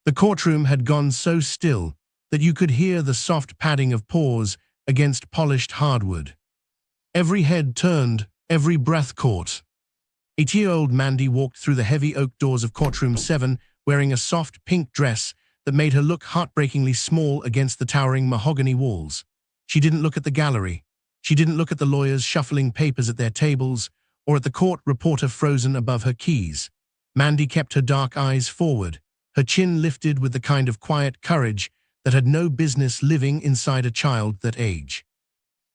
The courtroom had gone so still that you could hear the soft padding of paws against polished hardwood. Every head turned, every breath caught. 8-year-old Mandy walked through the heavy oak doors of Courtroom 7 wearing a soft pink dress that made her look heartbreakingly small against the towering mahogany walls. She didn't look at the gallery. She didn't look at the lawyers shuffling papers at their tables or at the court reporter frozen above her keys. Mandy kept her dark eyes forward, her chin lifted with the kind of quiet courage that had no business living inside a child that age.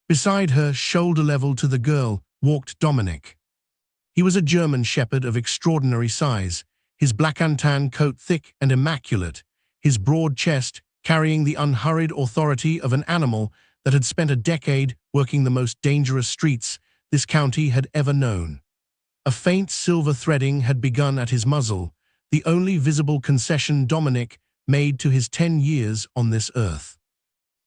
Beside her, shoulder level to the girl, walked Dominic. He was a German shepherd of extraordinary size, his black antan coat thick and immaculate, his broad chest carrying the unhurried authority of an animal that had spent a decade working the most dangerous streets this county had ever known. A faint silver threading had begun at his muzzle, the only visible concession Dominic made to his 10 years on this earth.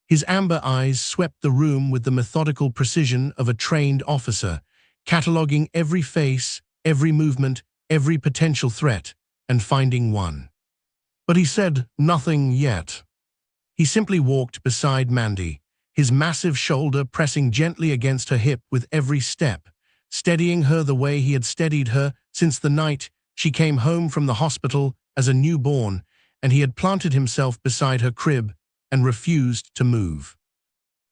His amber eyes swept the room with the methodical precision of a trained officer, cataloging every face, every movement, every potential threat, and finding one. But he said nothing yet. He simply walked beside Mandy, his massive shoulder pressing gently against her hip with every step, steadying her the way he had steadied her since the night she came home from the hospital as a newborn, and he had planted himself beside her crib and refused to move.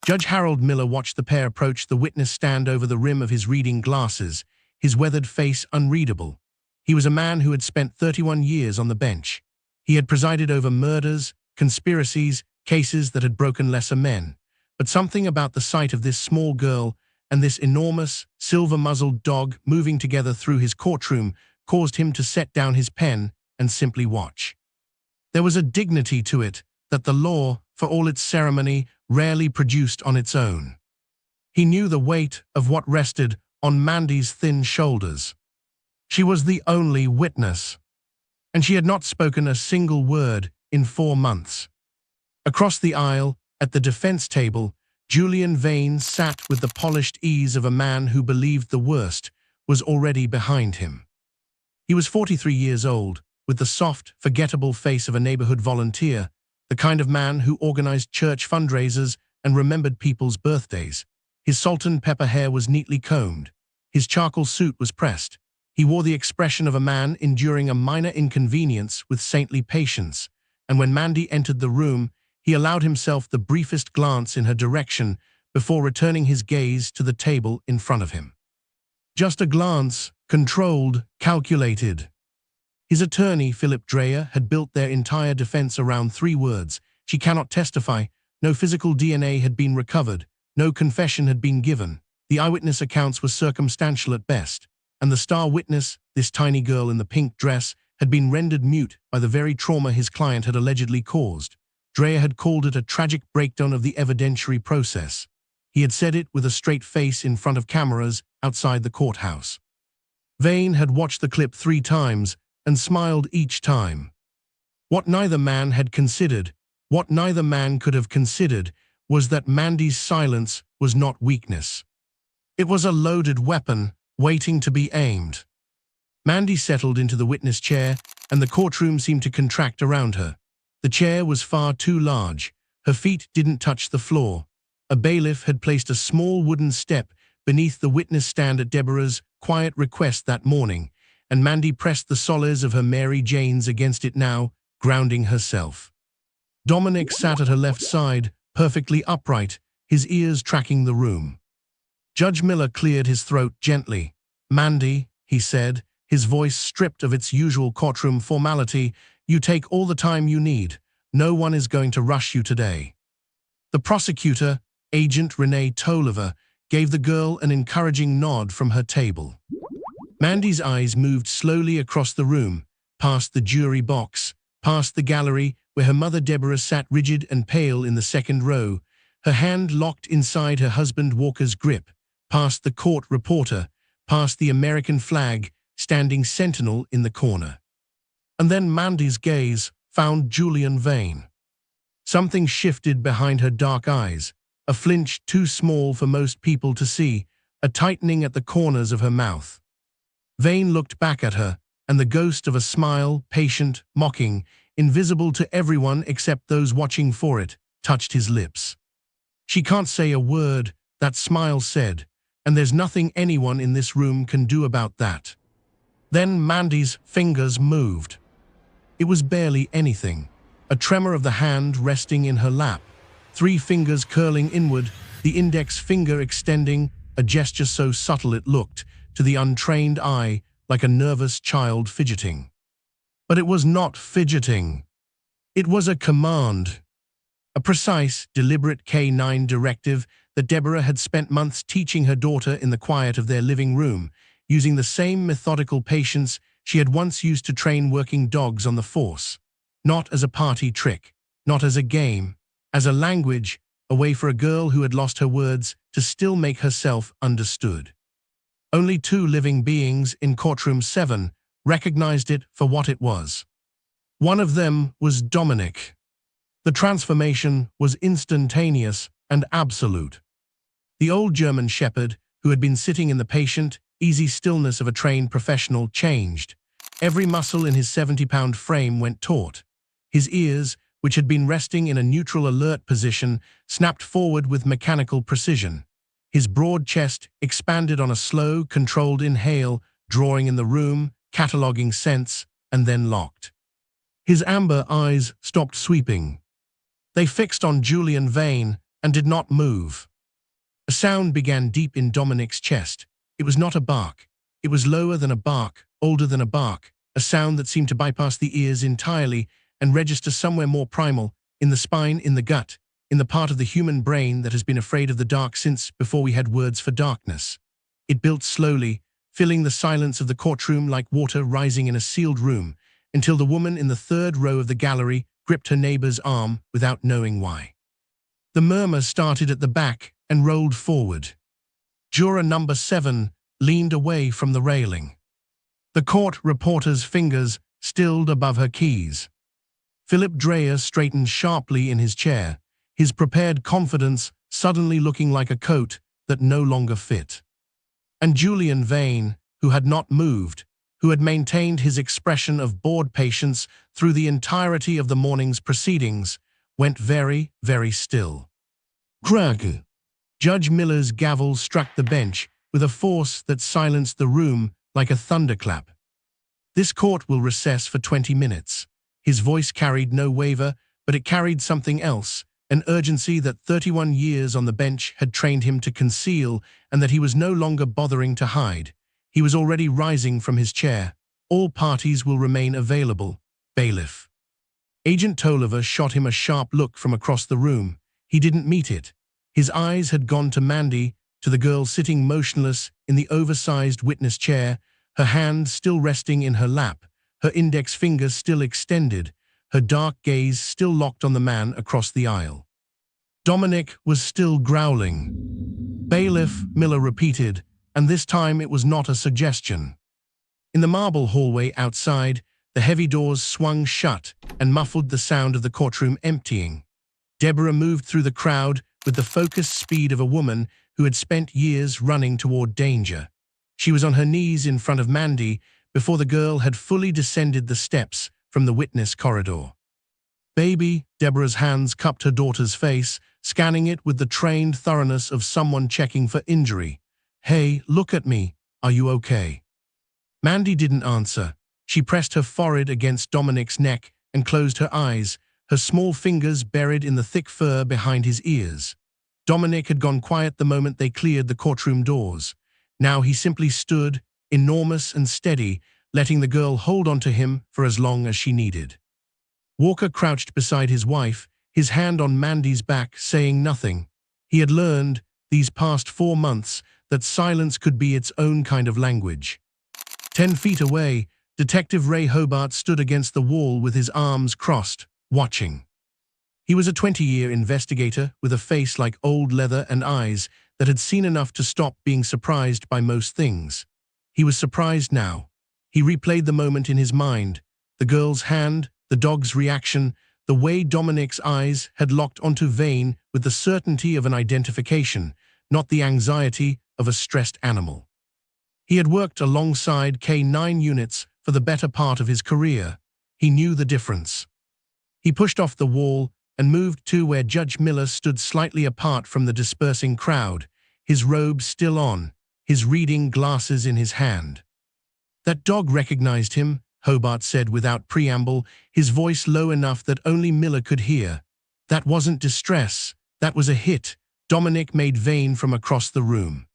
Judge Harold Miller watched the pair approach the witness stand over the rim of his reading glasses, his weathered face unreadable. He was a man who had spent 31 years on the bench. He had presided over murders, conspiracies, cases that had broken lesser men. But something about the sight of this small girl and this enormous, silver-muzzled dog moving together through his courtroom caused him to set down his pen and simply watch. There was a dignity to it that the law, for all its ceremony, rarely produced on its own. He knew the weight of what rested on Mandy's thin shoulders. She was the only witness, and she had not spoken a single word in 4 months. Across the aisle, at the defense table, Julian Vane sat with the polished ease of a man who believed the worst was already behind him. He was 43 years old, with the soft, forgettable face of a neighborhood volunteer, the kind of man who organized church fundraisers and remembered people's birthdays. His salt and pepper hair was neatly combed. His charcoal suit was pressed. He wore the expression of a man enduring a minor inconvenience with saintly patience, and when Mandy entered the room, he allowed himself the briefest glance in her direction before returning his gaze to the table in front of him. Just a glance, controlled, calculated. His attorney, Philip Dreyer, had built their entire defense around 3 words. She cannot testify. No physical DNA had been recovered. No confession had been given. The eyewitness accounts were circumstantial at best. And the star witness, this tiny girl in the pink dress, had been rendered mute by the very trauma his client had allegedly caused. Dreyer had called it a tragic breakdown of the evidentiary process. He had said it with a straight face in front of cameras outside the courthouse. Vane had watched the clip 3 times and smiled each time. What neither man had considered, what neither man could have considered, was that Mandy's silence was not weakness. It was a loaded weapon waiting to be aimed. Mandy settled into the witness chair, and the courtroom seemed to contract around her. The chair was far too large. Her feet didn't touch the floor. A bailiff had placed a small wooden step beneath the witness stand at Deborah's quiet request that morning, and Mandy pressed the soles of her Mary Janes against it now, grounding herself. Dominic sat at her left side, perfectly upright, his ears tracking the room. Judge Miller cleared his throat gently. "Mandy," he said, his voice stripped of its usual courtroom formality, "you take all the time you need. No one is going to rush you today." The prosecutor, Agent Renee Tolliver, gave the girl an encouraging nod from her table. Mandy's eyes moved slowly across the room, past the jury box, past the gallery where her mother Deborah sat rigid and pale in the second row, her hand locked inside her husband Walker's grip, past the court reporter, past the American flag standing sentinel in the corner. And then Mandy's gaze found Julian Vane. Something shifted behind her dark eyes, a flinch too small for most people to see, a tightening at the corners of her mouth. Vane looked back at her, and the ghost of a smile, patient, mocking, invisible to everyone except those watching for it, touched his lips. "She can't say a word," that smile said, "and there's nothing anyone in this room can do about that." Then Mandy's fingers moved. It was barely anything. A tremor of the hand resting in her lap, 3 fingers curling inward, the index finger extending, a gesture so subtle it looked, to the untrained eye, like a nervous child fidgeting. But it was not fidgeting. It was a command. A precise, deliberate K9 directive that Deborah had spent months teaching her daughter in the quiet of their living room, using the same methodical patience she had once used to train working dogs on the force. Not as a party trick, not as a game, as a language, a way for a girl who had lost her words to still make herself understood. Only 2 living beings in Courtroom 7 recognized it for what it was. One of them was Dominic. The transformation was instantaneous and absolute. The old German shepherd, who had been sitting in the patient, easy stillness of a trained professional, changed. Every muscle in his 70-pound frame went taut. His ears, which had been resting in a neutral alert position, snapped forward with mechanical precision. His broad chest expanded on a slow, controlled inhale, drawing in the room, cataloging scents, and then locked. His amber eyes stopped sweeping. They fixed on Julian Vane and did not move. A sound began deep in Dominic's chest. It was not a bark. It was lower than a bark, older than a bark, a sound that seemed to bypass the ears entirely and register somewhere more primal, in the spine, in the gut, in the part of the human brain that has been afraid of the dark since before we had words for darkness. It built slowly, filling the silence of the courtroom like water rising in a sealed room, until the woman in the 3rd row of the gallery gripped her neighbor's arm without knowing why. The murmur started at the back and rolled forward. Juror number 7 leaned away from the railing. The court reporter's fingers stilled above her keys. Philip Dreyer straightened sharply in his chair, his prepared confidence suddenly looking like a coat that no longer fit. And Julian Vane, who had not moved, who had maintained his expression of bored patience through the entirety of the morning's proceedings, went very, very still. Crack! Judge Miller's gavel struck the bench with a force that silenced the room like a thunderclap. "This court will recess for 20 minutes. His voice carried no waver, but it carried something else, an urgency that 31 years on the bench had trained him to conceal and that he was no longer bothering to hide. He was already rising from his chair. "All parties will remain available. Bailiff." Agent Tolliver shot him a sharp look from across the room. He didn't meet it. His eyes had gone to Mandy, to the girl sitting motionless in the oversized witness chair, her hand still resting in her lap, her index finger still extended, her dark gaze still locked on the man across the aisle. Dominic was still growling. "Bailiff," Miller repeated, and this time it was not a suggestion. In the marble hallway outside, the heavy doors swung shut and muffled the sound of the courtroom emptying. Deborah moved through the crowd with the focused speed of a woman who had spent years running toward danger. She was on her knees in front of Mandy before the girl had fully descended the steps from the witness corridor. "Baby," Deborah's hands cupped her daughter's face, scanning it with the trained thoroughness of someone checking for injury. "Hey, look at me. Are you okay?" Mandy didn't answer. She pressed her forehead against Dominic's neck and closed her eyes, her small fingers buried in the thick fur behind his ears. Dominic had gone quiet the moment they cleared the courtroom doors. Now he simply stood, enormous and steady, letting the girl hold on to him for as long as she needed. Walker crouched beside his wife, his hand on Mandy's back, saying nothing. He had learned, these past 4 months, that silence could be its own kind of language. 10 feet away, Detective Ray Hobart stood against the wall with his arms crossed, watching. He was a 20-year investigator with a face like old leather and eyes that had seen enough to stop being surprised by most things. He was surprised now. He replayed the moment in his mind, the girl's hand, the dog's reaction, the way Dominic's eyes had locked onto Vane with the certainty of an identification, not the anxiety of a stressed animal. He had worked alongside K9 units for the better part of his career. He knew the difference. He pushed off the wall and moved to where Judge Miller stood slightly apart from the dispersing crowd, his robe still on, his reading glasses in his hand. "That dog recognized him," Hobart said without preamble, his voice low enough that only Miller could hear. "That wasn't distress, that was a hit," Dominic made vain from across the room.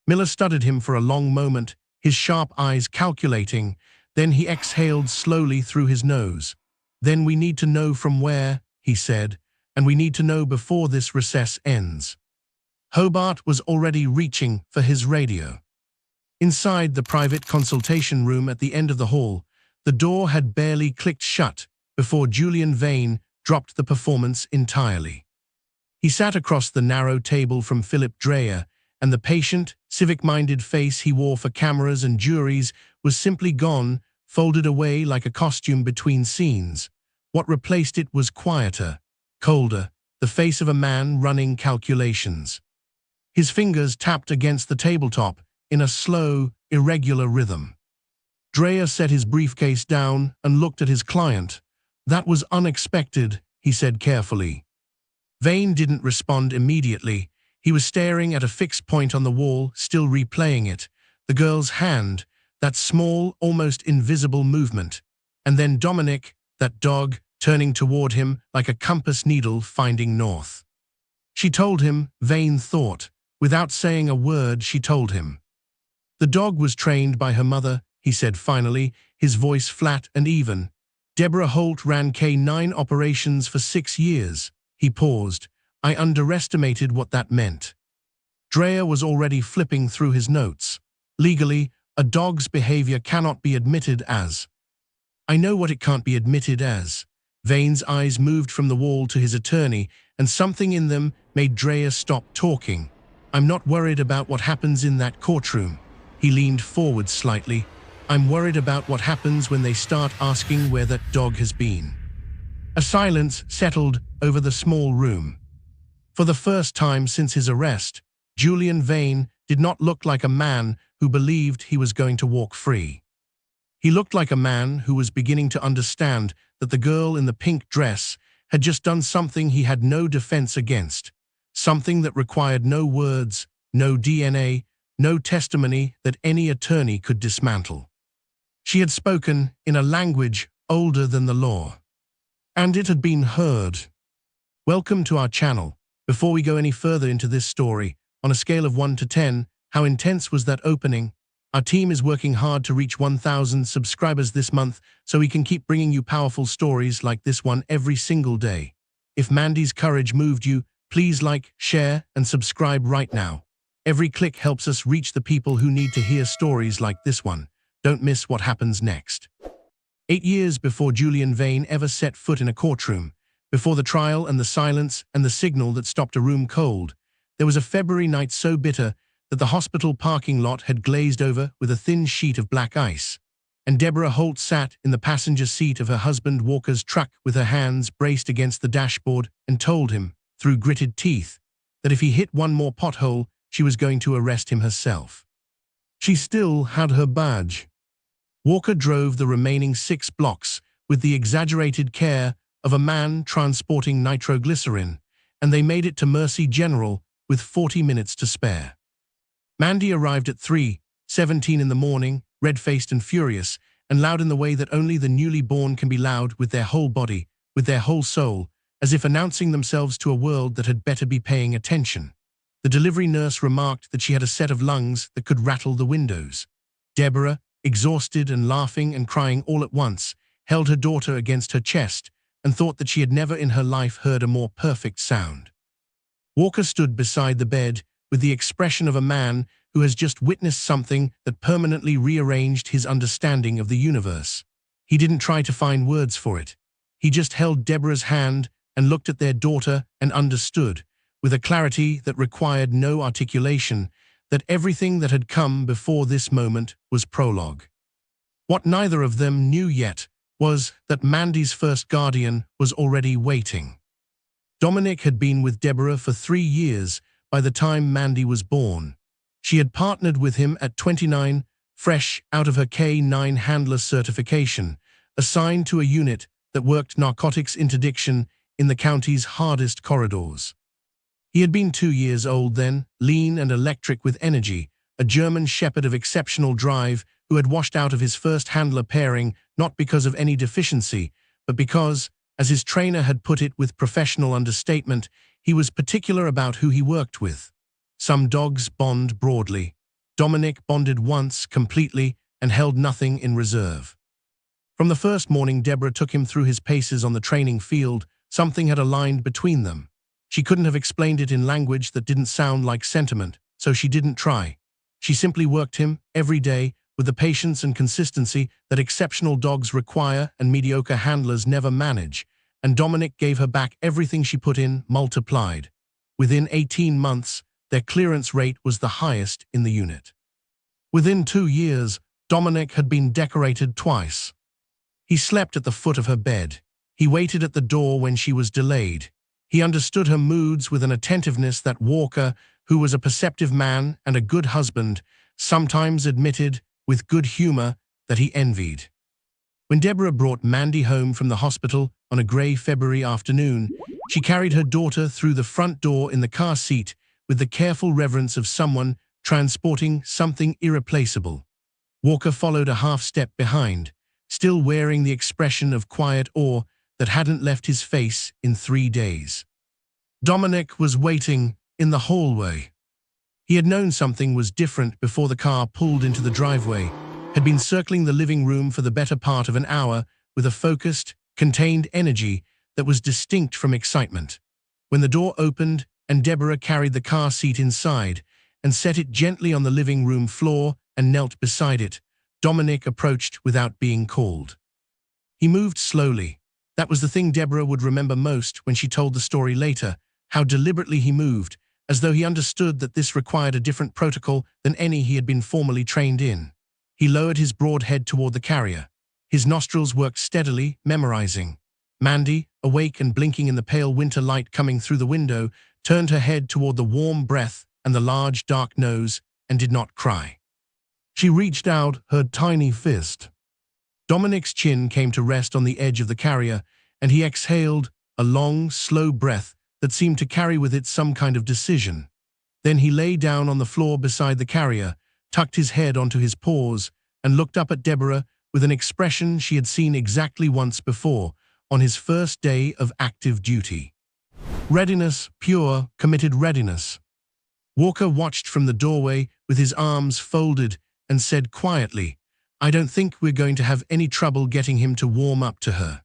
Miller studied him for a long moment, his sharp eyes calculating, then he exhaled slowly through his nose. "Then we need to know from where," he said, "and we need to know before this recess ends." Hobart was already reaching for his radio. Inside the private consultation room at the end of the hall, the door had barely clicked shut before Julian Vane dropped the performance entirely. He sat across the narrow table from Philip Dreyer, and the patient, civic-minded face he wore for cameras and juries was simply gone, folded away like a costume between scenes. What replaced it was quieter, colder, the face of a man running calculations. His fingers tapped against the tabletop in a slow, irregular rhythm. Dreyer set his briefcase down and looked at his client. "That was unexpected," he said carefully. Vane didn't respond immediately. He was staring at a fixed point on the wall, still replaying it. The girl's hand, that small, almost invisible movement. And then Dominic, that dog, turning toward him like a compass needle finding north. She told him, Vane thought. Without saying a word, she told him. "The dog was trained by her mother," he said finally, his voice flat and even. "Deborah Holt ran K9 operations for 6 years. He paused. "I underestimated what that meant." Dreyer was already flipping through his notes. "Legally, a dog's behavior cannot be admitted as." "I know what it can't be admitted as." Vane's eyes moved from the wall to his attorney, and something in them made Dreyer stop talking. "I'm not worried about what happens in that courtroom." He leaned forward slightly. "I'm worried about what happens when they start asking where that dog has been." A silence settled over the small room. For the first time since his arrest, Julian Vane did not look like a man who believed he was going to walk free. He looked like a man who was beginning to understand that the girl in the pink dress had just done something he had no defense against, something that required no words, no DNA, no testimony that any attorney could dismantle. She had spoken in a language older than the law. And it had been heard. Welcome to our channel. Before we go any further into this story, on a scale of 1 to 10, how intense was that opening? Our team is working hard to reach 1,000 subscribers this month so we can keep bringing you powerful stories like this one every single day. If Mandy's courage moved you, please like, share, and subscribe right now. Every click helps us reach the people who need to hear stories like this one. Don't miss what happens next. 8 years before Julian Vane ever set foot in a courtroom, before the trial and the silence and the signal that stopped a room cold, there was a February night so bitter that the hospital parking lot had glazed over with a thin sheet of black ice, and Deborah Holt sat in the passenger seat of her husband Walker's truck with her hands braced against the dashboard and told him, through gritted teeth, that if he hit one more pothole, she was going to arrest him herself. She still had her badge. Walker drove the remaining 6 blocks with the exaggerated care of a man transporting nitroglycerin, and they made it to Mercy General with 40 minutes to spare. Mandy arrived at 3:17 in the morning, red-faced and furious, and loud in the way that only the newly born can be loud with their whole body, with their whole soul, as if announcing themselves to a world that had better be paying attention. The delivery nurse remarked that she had a set of lungs that could rattle the windows. Deborah, exhausted and laughing and crying all at once, held her daughter against her chest and thought that she had never in her life heard a more perfect sound. Walker stood beside the bed with the expression of a man who has just witnessed something that permanently rearranged his understanding of the universe. He didn't try to find words for it. He just held Deborah's hand and looked at their daughter and understood, with a clarity that required no articulation, that everything that had come before this moment was prologue. What neither of them knew yet was that Mandy's first guardian was already waiting. Dominic had been with Deborah for 3 years by the time Mandy was born. She had partnered with him at 29, fresh out of her K9 handler certification, assigned to a unit that worked narcotics interdiction in the county's hardest corridors. He had been 2 years old then, lean and electric with energy, a German shepherd of exceptional drive who had washed out of his first handler pairing not because of any deficiency, but because, as his trainer had put it with professional understatement, he was particular about who he worked with. Some dogs bond broadly. Dominic bonded once, completely, and held nothing in reserve. From the first morning Deborah took him through his paces on the training field, something had aligned between them. She couldn't have explained it in language that didn't sound like sentiment, so she didn't try. She simply worked him, every day, with the patience and consistency that exceptional dogs require and mediocre handlers never manage, and Dominic gave her back everything she put in, multiplied. Within 18 months, their clearance rate was the highest in the unit. Within 2 years, Dominic had been decorated twice. He slept at the foot of her bed. He waited at the door when she was delayed. He understood her moods with an attentiveness that Walker, who was a perceptive man and a good husband, sometimes admitted, with good humor, that he envied. When Deborah brought Mandy home from the hospital on a gray February afternoon, she carried her daughter through the front door in the car seat with the careful reverence of someone transporting something irreplaceable. Walker followed a half-step behind, still wearing the expression of quiet awe that hadn't left his face in 3 days. Dominic was waiting in the hallway. He had known something was different before the car pulled into the driveway, had been circling the living room for the better part of an hour with a focused, contained energy that was distinct from excitement. When the door opened and Deborah carried the car seat inside and set it gently on the living room floor and knelt beside it, Dominic approached without being called. He moved slowly. That was the thing Deborah would remember most when she told the story later, how deliberately he moved, as though he understood that this required a different protocol than any he had been formally trained in. He lowered his broad head toward the carrier. His nostrils worked steadily, memorizing. Mandy, awake and blinking in the pale winter light coming through the window, turned her head toward the warm breath and the large dark nose and did not cry. She reached out her tiny fist. Dominic's chin came to rest on the edge of the carrier, and he exhaled a long, slow breath that seemed to carry with it some kind of decision. Then he lay down on the floor beside the carrier, tucked his head onto his paws, and looked up at Deborah with an expression she had seen exactly once before, on his first day of active duty. Readiness, pure, committed readiness. Walker watched from the doorway with his arms folded and said quietly, "I don't think we're going to have any trouble getting him to warm up to her."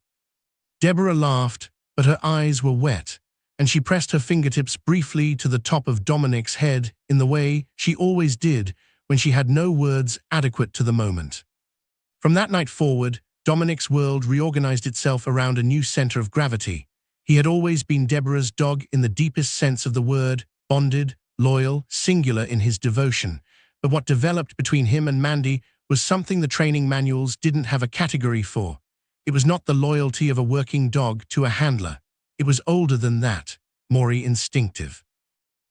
Deborah laughed, but her eyes were wet, and she pressed her fingertips briefly to the top of Dominic's head in the way she always did when she had no words adequate to the moment. From that night forward, Dominic's world reorganized itself around a new center of gravity. He had always been Deborah's dog in the deepest sense of the word, bonded, loyal, singular in his devotion. But what developed between him and Mandy was something the training manuals didn't have a category for. It was not the loyalty of a working dog to a handler. It was older than that, more instinctive.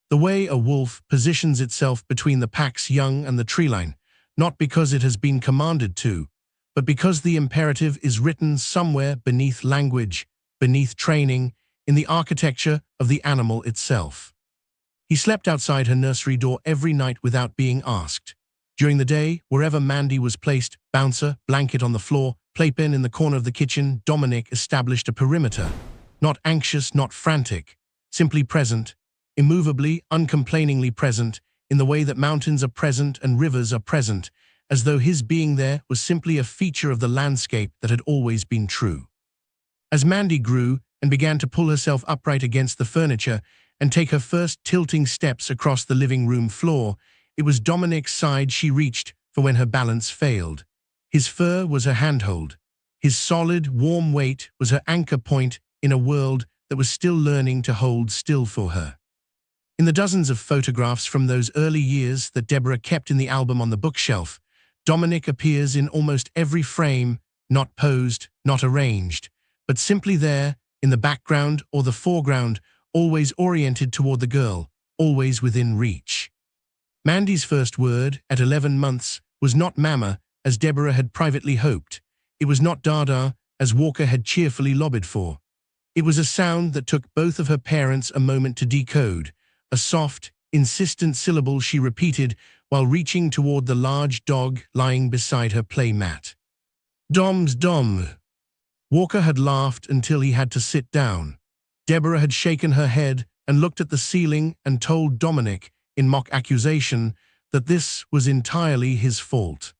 The way a wolf positions itself between the pack's young and the treeline, not because it has been commanded to, but because the imperative is written somewhere beneath language, beneath training, in the architecture of the animal itself. He slept outside her nursery door every night without being asked. During the day, wherever Mandy was placed, bouncer, blanket on the floor, playpen in the corner of the kitchen, Dominic established a perimeter. Not anxious, not frantic, simply present, immovably, uncomplainingly present, in the way that mountains are present and rivers are present, as though his being there was simply a feature of the landscape that had always been true. As Mandy grew and began to pull herself upright against the furniture and take her first tilting steps across the living room floor, it was Dominic's side she reached for when her balance failed. His fur was her handhold. His solid, warm weight was her anchor point in a world that was still learning to hold still for her. In the dozens of photographs from those early years that Deborah kept in the album on the bookshelf, Dominic appears in almost every frame, not posed, not arranged, but simply there, in the background or the foreground, always oriented toward the girl, always within reach. Mandy's first word, at 11 months, was not mama, as Deborah had privately hoped. It was not dada, as Walker had cheerfully lobbied for. It was a sound that took both of her parents a moment to decode, a soft, insistent syllable she repeated while reaching toward the large dog lying beside her play mat. "Dom's Dom." Walker had laughed until he had to sit down. Deborah had shaken her head and looked at the ceiling and told Dominic, in mock accusation, that this was entirely his fault.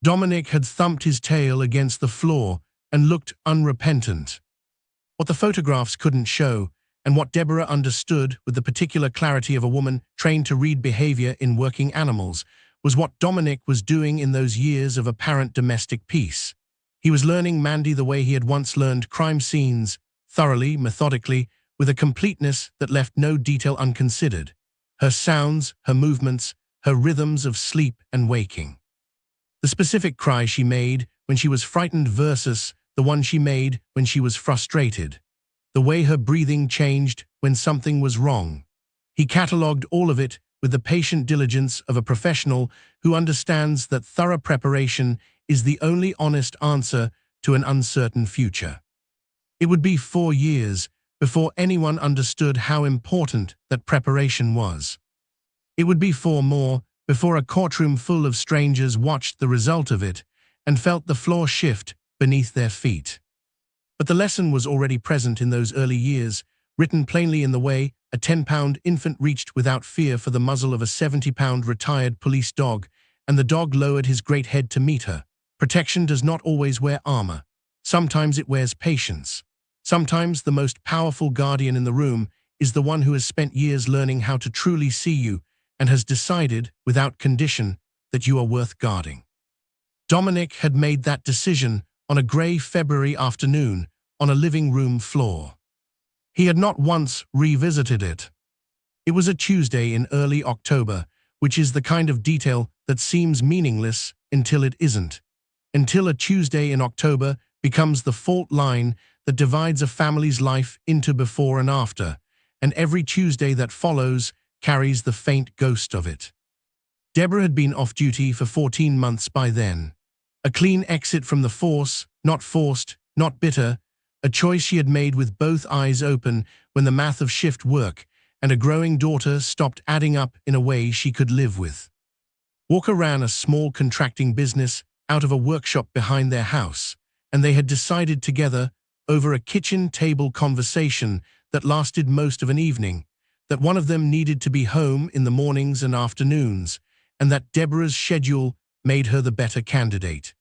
Dominic had thumped his tail against the floor and looked unrepentant. What the photographs couldn't show, and what Deborah understood with the particular clarity of a woman trained to read behavior in working animals, was what Dominic was doing in those years of apparent domestic peace. He was learning Mandy the way he had once learned crime scenes, thoroughly, methodically, with a completeness that left no detail unconsidered. Her sounds, her movements, her rhythms of sleep and waking. The specific cry she made when she was frightened versus the one she made when she was frustrated. The way her breathing changed when something was wrong. He catalogued all of it with the patient diligence of a professional who understands that thorough preparation is the only honest answer to an uncertain future. It would be 4 years before anyone understood how important that preparation was. It would be 4 more before a courtroom full of strangers watched the result of it and felt the floor shift beneath their feet. But the lesson was already present in those early years, written plainly in the way a 10-pound infant reached without fear for the muzzle of a 70-pound retired police dog, and the dog lowered his great head to meet her. Protection does not always wear armor. Sometimes it wears patience. Sometimes the most powerful guardian in the room is the one who has spent years learning how to truly see you and has decided, without condition, that you are worth guarding. Dominic had made that decision on a grey February afternoon on a living room floor. He had not once revisited it. It was a Tuesday in early October, which is the kind of detail that seems meaningless until it isn't. Until a Tuesday in October becomes the fault line that divides a family's life into before and after, and every Tuesday that follows carries the faint ghost of it. Deborah had been off duty for 14 months by then. A clean exit from the force, not forced, not bitter, a choice she had made with both eyes open when the math of shift work and a growing daughter stopped adding up in a way she could live with. Walker ran a small contracting business out of a workshop behind their house, and they had decided together, over a kitchen table conversation that lasted most of an evening, that one of them needed to be home in the mornings and afternoons, and that Deborah's schedule made her the better candidate.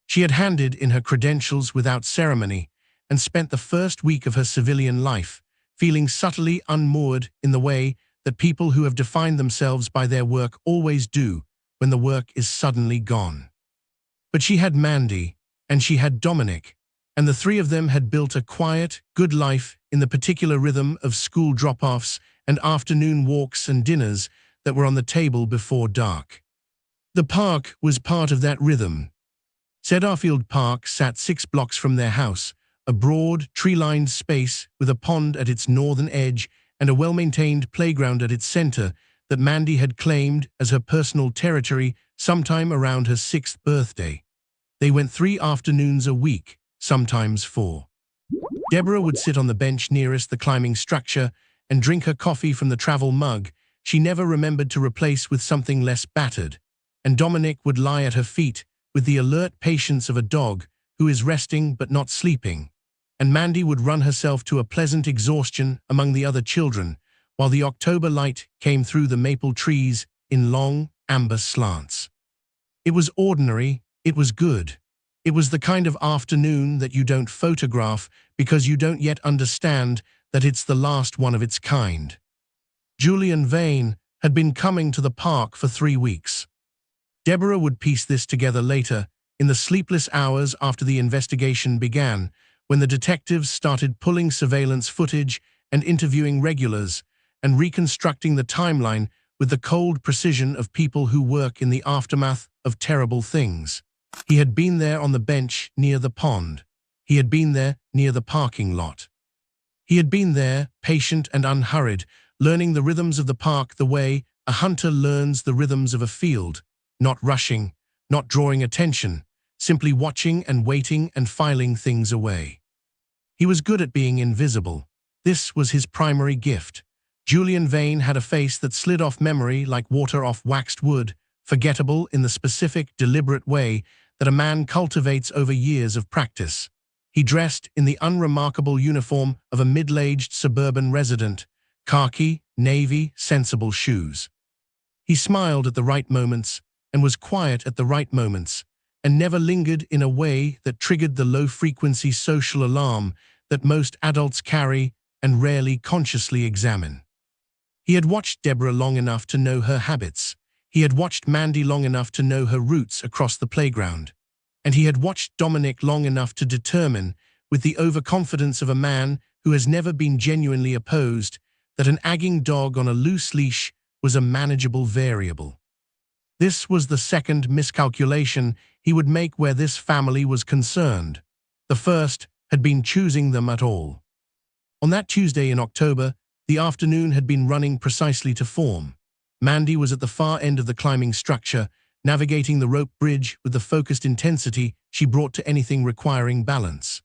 She had handed in her credentials without ceremony and spent the first week of her civilian life feeling subtly unmoored in the way that people who have defined themselves by their work always do when the work is suddenly gone. But she had Mandy, and she had Dominic, and the three of them had built a quiet, good life in the particular rhythm of school drop-offs and afternoon walks and dinners that were on the table before dark. The park was part of that rhythm. Cedarfield Park sat 6 blocks from their house, a broad, tree-lined space with a pond at its northern edge and a well-maintained playground at its center that Mandy had claimed as her personal territory sometime around her 6th birthday. They went 3 afternoons a week, sometimes 4. Deborah would sit on the bench nearest the climbing structure and drink her coffee from the travel mug she never remembered to replace with something less battered, and Dominic would lie at her feet with the alert patience of a dog who is resting but not sleeping, and Mandy would run herself to a pleasant exhaustion among the other children, while the October light came through the maple trees in long, amber slants. It was ordinary, it was good. It was the kind of afternoon that you don't photograph because you don't yet understand that it's the last one of its kind. Julian Vane had been coming to the park for 3 weeks. Deborah would piece this together later, in the sleepless hours after the investigation began, when the detectives started pulling surveillance footage and interviewing regulars, and reconstructing the timeline with the cold precision of people who work in the aftermath of terrible things. He had been there on the bench near the pond. He had been there near the parking lot. He had been there, patient and unhurried, learning the rhythms of the park the way a hunter learns the rhythms of a field, not rushing, not drawing attention, simply watching and waiting and filing things away. He was good at being invisible. This was his primary gift. Julian Vane had a face that slid off memory like water off waxed wood, forgettable in the specific, deliberate way that a man cultivates over years of practice. He dressed in the unremarkable uniform of a middle-aged suburban resident, khaki, navy, sensible shoes. He smiled at the right moments and was quiet at the right moments, and never lingered in a way that triggered the low-frequency social alarm that most adults carry and rarely consciously examine. He had watched Deborah long enough to know her habits. He had watched Mandy long enough to know her routes across the playground. And he had watched Dominic long enough to determine, with the overconfidence of a man who has never been genuinely opposed, that an agging dog on a loose leash was a manageable variable. This was the second miscalculation he would make where this family was concerned. The first had been choosing them at all. On that Tuesday in October, the afternoon had been running precisely to form. Mandy was at the far end of the climbing structure, navigating the rope bridge with the focused intensity she brought to anything requiring balance.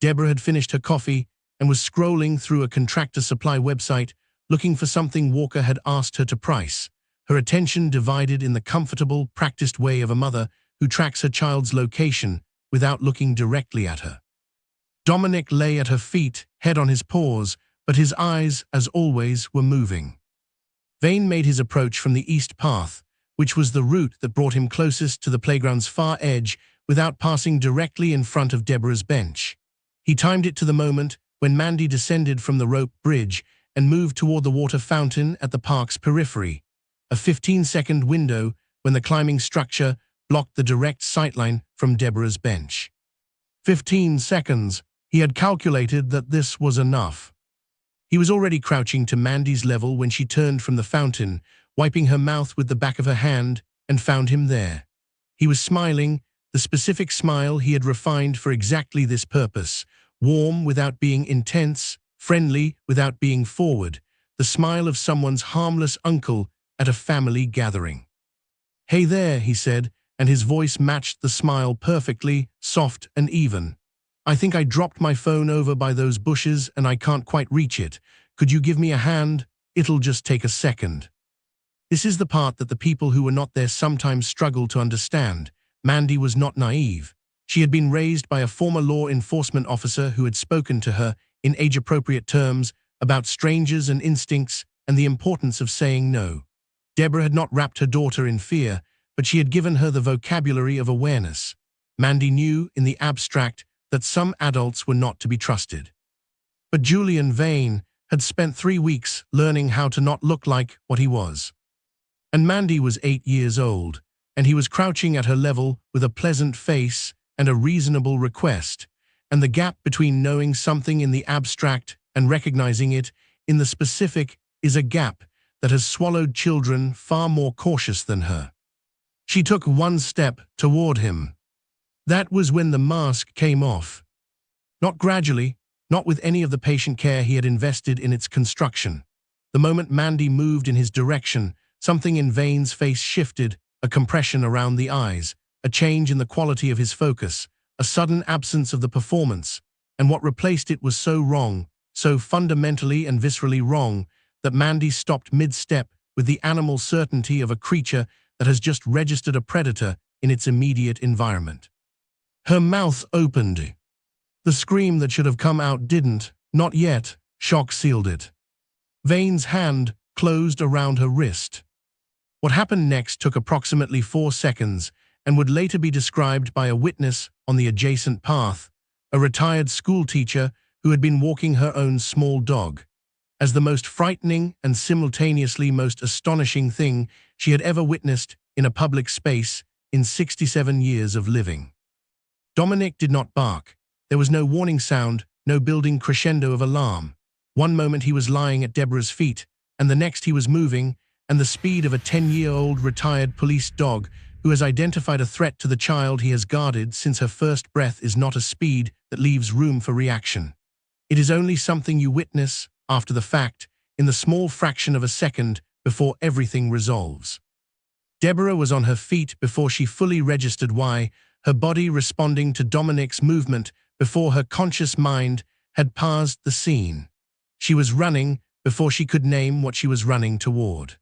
Deborah had finished her coffee and was scrolling through a contractor supply website, looking for something Walker had asked her to price, her attention divided in the comfortable, practiced way of a mother who tracks her child's location without looking directly at her. Dominic lay at her feet, head on his paws, but his eyes, as always, were moving. Vane made his approach from the east path, which was the route that brought him closest to the playground's far edge without passing directly in front of Deborah's bench. He timed it to the moment when Mandy descended from the rope bridge and moved toward the water fountain at the park's periphery, a 15-second window when the climbing structure blocked the direct sightline from Deborah's bench. 15 seconds. He had calculated that this was enough. He was already crouching to Mandy's level when she turned from the fountain, wiping her mouth with the back of her hand, and found him there. He was smiling, the specific smile he had refined for exactly this purpose, warm without being intense, friendly without being forward, the smile of someone's harmless uncle at a family gathering. "Hey there," he said, and his voice matched the smile perfectly, soft and even. "I think I dropped my phone over by those bushes and I can't quite reach it. Could you give me a hand? It'll just take a second." This is the part that the people who were not there sometimes struggle to understand. Mandy was not naive. She had been raised by a former law enforcement officer who had spoken to her in age-appropriate terms about strangers and instincts and the importance of saying no. Deborah had not wrapped her daughter in fear, but she had given her the vocabulary of awareness. Mandy knew, in the abstract, that some adults were not to be trusted. But Julian Vane had spent 3 weeks learning how to not look like what he was. And Mandy was 8 years old, and he was crouching at her level with a pleasant face and a reasonable request, and the gap between knowing something in the abstract and recognizing it in the specific is a gap that has swallowed children far more cautious than her. She took one step toward him. That was when the mask came off. Not gradually, not with any of the patient care he had invested in its construction. The moment Mandy moved in his direction, something in Vane's face shifted, a compression around the eyes, a change in the quality of his focus, a sudden absence of the performance, and what replaced it was so wrong, so fundamentally and viscerally wrong, that Mandy stopped mid-step with the animal certainty of a creature that has just registered a predator in its immediate environment. Her mouth opened. The scream that should have come out didn't, not yet. Shock sealed it. Vane's hand closed around her wrist. What happened next took approximately 4 seconds and would later be described by a witness on the adjacent path, a retired schoolteacher who had been walking her own small dog, as the most frightening and simultaneously most astonishing thing she had ever witnessed in a public space in 67 years of living. Dominic did not bark. There was no warning sound, no building crescendo of alarm. One moment he was lying at Deborah's feet, and the next he was moving, and the speed of a 10-year-old retired police dog who has identified a threat to the child he has guarded since her first breath is not a speed that leaves room for reaction. It is only something you witness, after the fact, in the small fraction of a second before everything resolves. Deborah was on her feet before she fully registered why, her body responding to Dominic's movement before her conscious mind had paused the scene. She was running before she could name what she was running toward.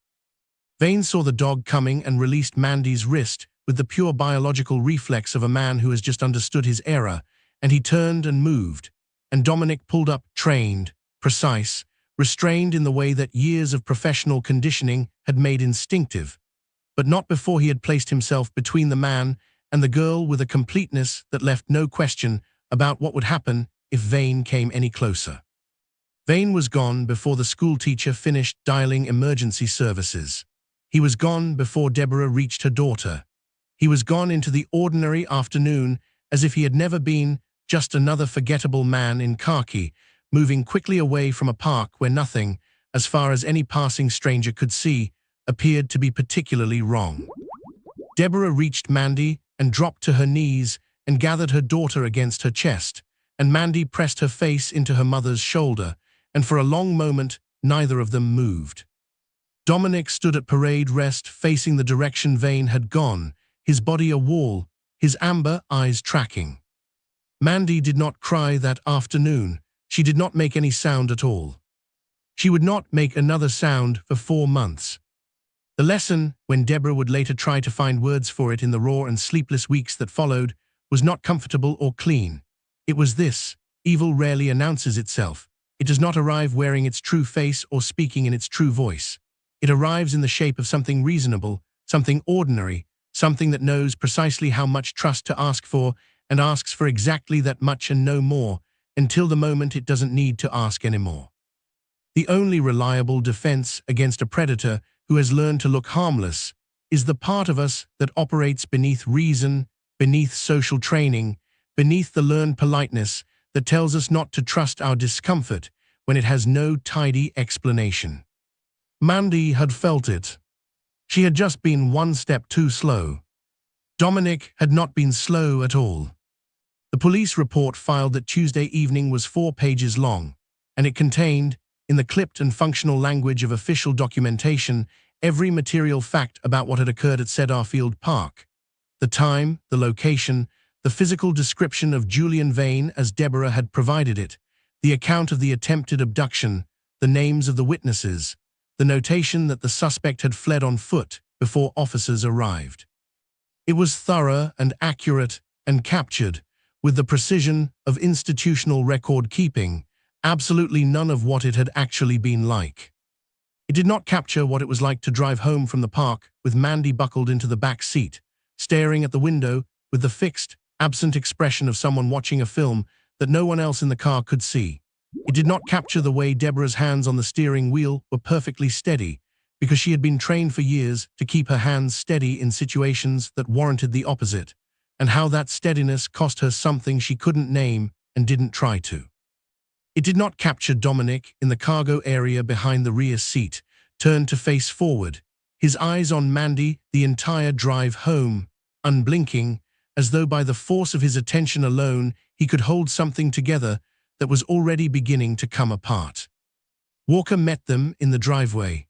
Vane saw the dog coming and released Mandy's wrist with the pure biological reflex of a man who has just understood his error, and he turned and moved, and Dominic pulled up, trained, precise, restrained in the way that years of professional conditioning had made instinctive, but not before he had placed himself between the man and the girl with a completeness that left no question about what would happen if Vane came any closer. Vane was gone before the schoolteacher finished dialing emergency services. He was gone before Deborah reached her daughter. He was gone into the ordinary afternoon as if he had never been, just another forgettable man in khaki, moving quickly away from a park where nothing, as far as any passing stranger could see, appeared to be particularly wrong. Deborah reached Mandy and dropped to her knees and gathered her daughter against her chest, and Mandy pressed her face into her mother's shoulder, and for a long moment neither of them moved. Dominic stood at parade rest facing the direction Vane had gone, his body a wall, his amber eyes tracking. Mandy did not cry that afternoon. She did not make any sound at all. She would not make another sound for 4 months. The lesson, when Deborah would later try to find words for it in the raw and sleepless weeks that followed, was not comfortable or clean. It was this: evil rarely announces itself. It does not arrive wearing its true face or speaking in its true voice. It arrives in the shape of something reasonable, something ordinary, something that knows precisely how much trust to ask for and asks for exactly that much and no more, until the moment it doesn't need to ask anymore. The only reliable defense against a predator who has learned to look harmless is the part of us that operates beneath reason, beneath social training, beneath the learned politeness that tells us not to trust our discomfort when it has no tidy explanation. Mandy had felt it. She had just been one step too slow. Dominic had not been slow at all. The police report filed that Tuesday evening was 4 pages long, and it contained, in the clipped and functional language of official documentation, every material fact about what had occurred at Cedar Field Park. The time, the location, the physical description of Julian Vane as Deborah had provided it, the account of the attempted abduction, the names of the witnesses, the notation that the suspect had fled on foot before officers arrived. It was thorough and accurate and captured, with the precision of institutional record-keeping, absolutely none of what it had actually been like. It did not capture what it was like to drive home from the park with Mandy buckled into the back seat, staring at the window with the fixed, absent expression of someone watching a film that no one else in the car could see. It did not capture the way Deborah's hands on the steering wheel were perfectly steady, because she had been trained for years to keep her hands steady in situations that warranted the opposite, and how that steadiness cost her something she couldn't name and didn't try to. It did not capture Dominic in the cargo area behind the rear seat, turned to face forward, his eyes on Mandy the entire drive home, unblinking, as though by the force of his attention alone he could hold something together that was already beginning to come apart. Walker met them in the driveway.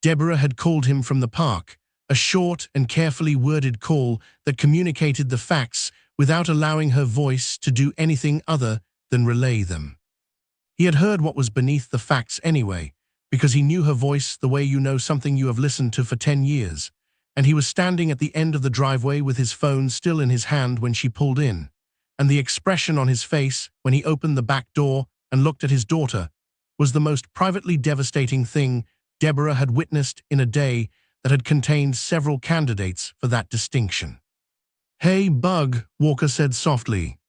Deborah had called him from the park, a short and carefully worded call that communicated the facts without allowing her voice to do anything other than relay them. He had heard what was beneath the facts anyway, because he knew her voice the way you know something you have listened to for 10 years, and he was standing at the end of the driveway with his phone still in his hand when she pulled in, and the expression on his face when he opened the back door and looked at his daughter was the most privately devastating thing Deborah had witnessed in a day that had contained several candidates for that distinction. "Hey, Bug," Walker said softly.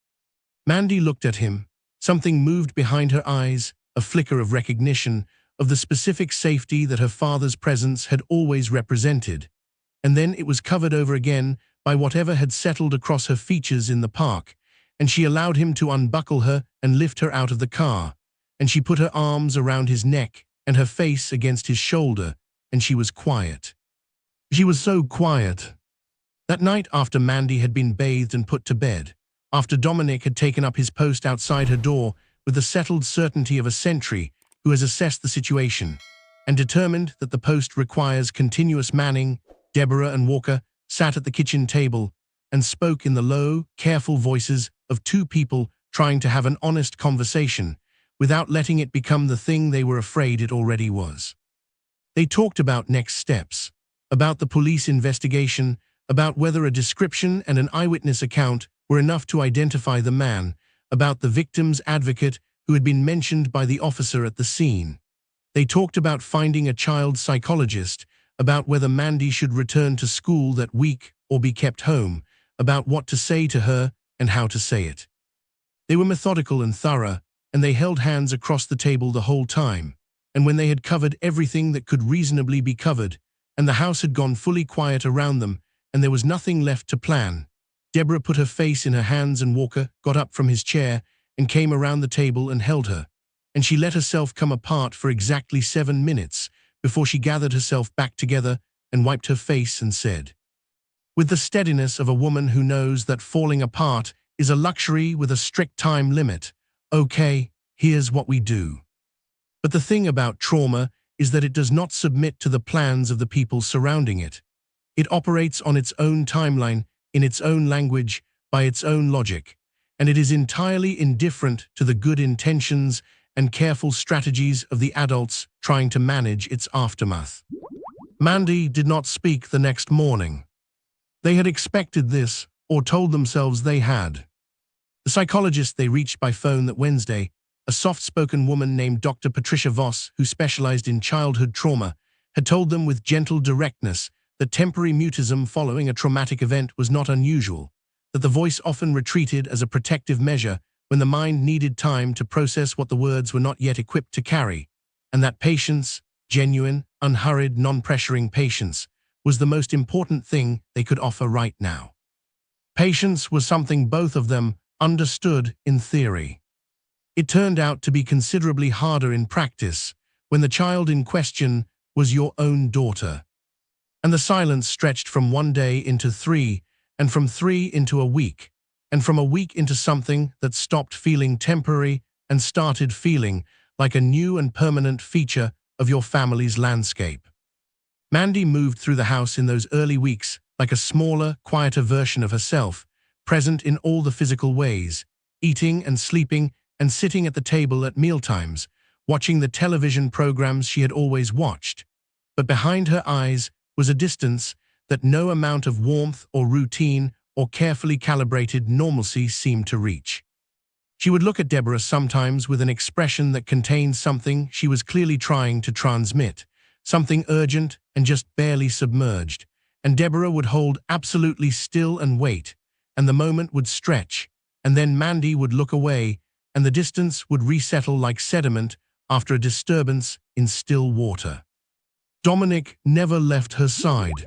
Mandy looked at him. Something moved behind her eyes, a flicker of recognition of the specific safety that her father's presence had always represented, and then it was covered over again by whatever had settled across her features in the park, and she allowed him to unbuckle her and lift her out of the car, and she put her arms around his neck and her face against his shoulder, and she was quiet. She was so quiet. That night after Mandy had been bathed and put to bed, after Dominic had taken up his post outside her door with the settled certainty of a sentry who has assessed the situation and determined that the post requires continuous manning, Deborah and Walker sat at the kitchen table and spoke in the low, careful voices of two people trying to have an honest conversation, without letting it become the thing they were afraid it already was. They talked about next steps, about the police investigation, about whether a description and an eyewitness account were enough to identify the man, about the victim's advocate who had been mentioned by the officer at the scene. They talked about finding a child psychologist, about whether Mandy should return to school that week or be kept home, about what to say to her and how to say it. They were methodical and thorough, and they held hands across the table the whole time, and when they had covered everything that could reasonably be covered, and the house had gone fully quiet around them, and there was nothing left to plan, Deborah put her face in her hands and Walker got up from his chair and came around the table and held her, and she let herself come apart for exactly 7 minutes before she gathered herself back together and wiped her face and said, with the steadiness of a woman who knows that falling apart is a luxury with a strict time limit, "Okay, here's what we do." But the thing about trauma is that it does not submit to the plans of the people surrounding it. It operates on its own timeline, in its own language, by its own logic, and it is entirely indifferent to the good intentions and careful strategies of the adults trying to manage its aftermath. Mandy did not speak the next morning. They had expected this, or told themselves they had. The psychologist they reached by phone that Wednesday, a soft-spoken woman named Dr. Patricia Voss, who specialized in childhood trauma, had told them with gentle directness that temporary mutism following a traumatic event was not unusual, that the voice often retreated as a protective measure when the mind needed time to process what the words were not yet equipped to carry, and that patience, genuine, unhurried, non-pressuring patience, was the most important thing they could offer right now. Patience was something both of them understood in theory. It turned out to be considerably harder in practice when the child in question was your own daughter. And the silence stretched from 1 day into 3, and from 3 into a week, and from a week into something that stopped feeling temporary and started feeling like a new and permanent feature of your family's landscape. Mandy moved through the house in those early weeks like a smaller, quieter version of herself, present in all the physical ways, eating and sleeping and sitting at the table at mealtimes, watching the television programs she had always watched. But behind her eyes was a distance that no amount of warmth or routine or carefully calibrated normalcy seemed to reach. She would look at Deborah sometimes with an expression that contained something she was clearly trying to transmit, something urgent and just barely submerged, and Deborah would hold absolutely still and wait, and the moment would stretch, and then Mandy would look away, and the distance would resettle like sediment after a disturbance in still water. Dominic never left her side.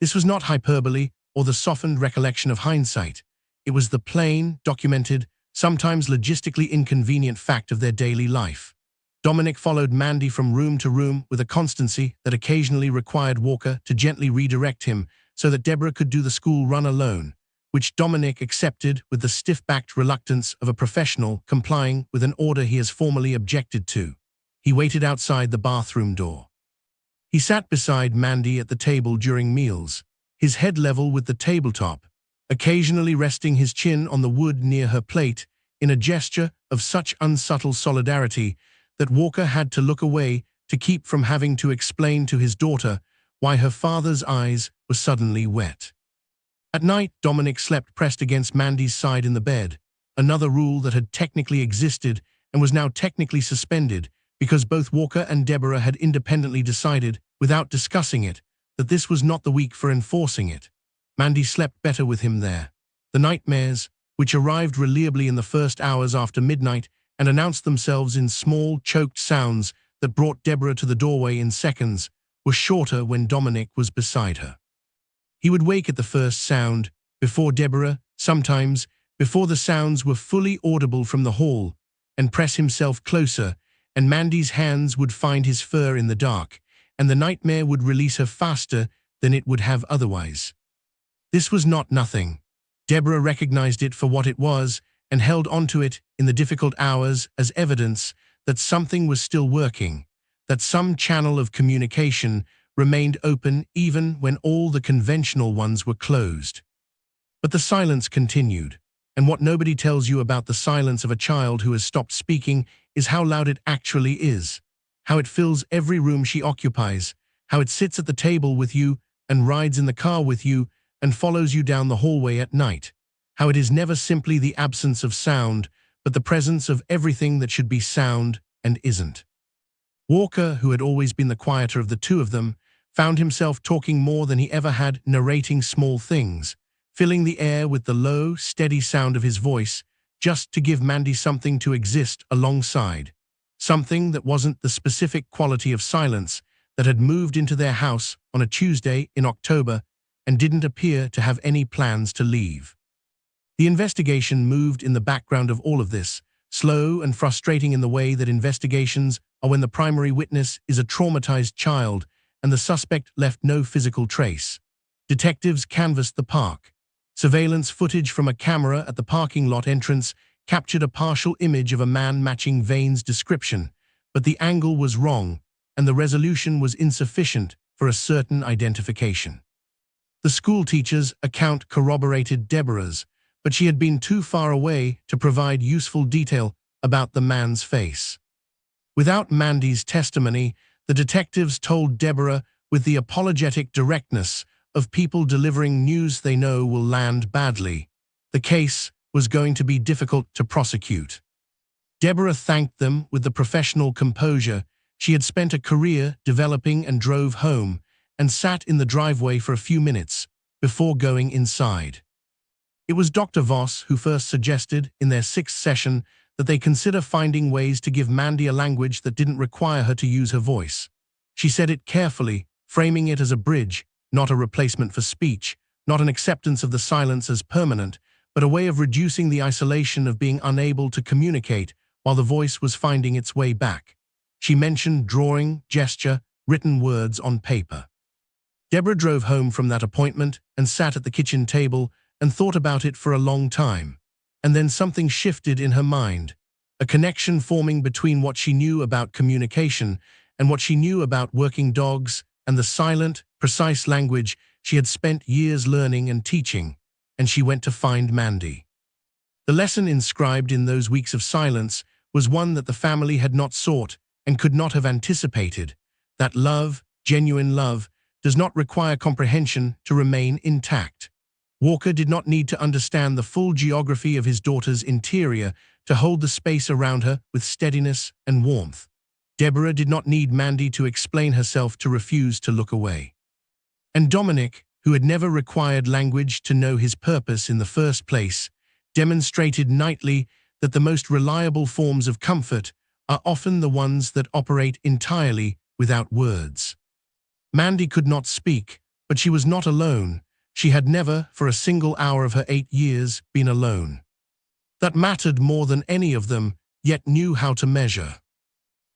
This was not hyperbole or the softened recollection of hindsight. It was the plain, documented, sometimes logistically inconvenient fact of their daily life. Dominic followed Mandy from room to room with a constancy that occasionally required Walker to gently redirect him so that Deborah could do the school run alone, which Dominic accepted with the stiff-backed reluctance of a professional complying with an order he has formally objected to. He waited outside the bathroom door. He sat beside Mandy at the table during meals, his head level with the tabletop, occasionally resting his chin on the wood near her plate in a gesture of such unsubtle solidarity that Walker had to look away to keep from having to explain to his daughter why her father's eyes were suddenly wet. At night, Dominic slept pressed against Mandy's side in the bed, another rule that had technically existed and was now technically suspended because both Walker and Deborah had independently decided, without discussing it, that this was not the week for enforcing it. Mandy slept better with him there. The nightmares, which arrived reliably in the first hours after midnight and announced themselves in small, choked sounds that brought Deborah to the doorway in seconds, were shorter when Dominic was beside her. He would wake at the first sound, before Deborah, sometimes, before the sounds were fully audible from the hall, and press himself closer, and Mandy's hands would find his fur in the dark, and the nightmare would release her faster than it would have otherwise. This was not nothing. Deborah recognized it for what it was and held onto it in the difficult hours as evidence that something was still working, that some channel of communication remained open even when all the conventional ones were closed. But the silence continued, and what nobody tells you about the silence of a child who has stopped speaking is how loud it actually is, how it fills every room she occupies, how it sits at the table with you and rides in the car with you and follows you down the hallway at night, how it is never simply the absence of sound, but the presence of everything that should be sound and isn't. Walker, who had always been the quieter of the two of them, found himself talking more than he ever had, narrating small things, filling the air with the low, steady sound of his voice, just to give Mandy something to exist alongside, something that wasn't the specific quality of silence that had moved into their house on a Tuesday in October and didn't appear to have any plans to leave. The investigation moved in the background of all of this, slow and frustrating in the way that investigations are when the primary witness is a traumatized child and the suspect left no physical trace. Detectives canvassed the park. Surveillance footage from a camera at the parking lot entrance captured a partial image of a man matching Vane's description, but the angle was wrong and the resolution was insufficient for a certain identification. The schoolteacher's account corroborated Deborah's, but she had been too far away to provide useful detail about the man's face. Without Mandy's testimony, the detectives told Deborah with the apologetic directness of people delivering news they know will land badly. The case was going to be difficult to prosecute. Deborah thanked them with the professional composure she had spent a career developing and drove home and sat in the driveway for a few minutes before going inside. It was Dr. Voss who first suggested in their sixth session that they consider finding ways to give Mandy a language that didn't require her to use her voice. She said it carefully, framing it as a bridge, not a replacement for speech, not an acceptance of the silence as permanent, but a way of reducing the isolation of being unable to communicate while the voice was finding its way back. She mentioned drawing, gesture, written words on paper. Deborah drove home from that appointment and sat at the kitchen table and thought about it for a long time. And then something shifted in her mind, a connection forming between what she knew about communication and what she knew about working dogs and the silent, precise language she had spent years learning and teaching, and she went to find Mandy. The lesson inscribed in those weeks of silence was one that the family had not sought and could not have anticipated, that love, genuine love, does not require comprehension to remain intact. Walker did not need to understand the full geography of his daughter's interior to hold the space around her with steadiness and warmth. Deborah did not need Mandy to explain herself to refuse to look away. And Dominic, who had never required language to know his purpose in the first place, demonstrated nightly that the most reliable forms of comfort are often the ones that operate entirely without words. Mandy could not speak, but she was not alone. She had never, for a single hour of her 8 years, been alone. That mattered more than any of them, yet knew how to measure.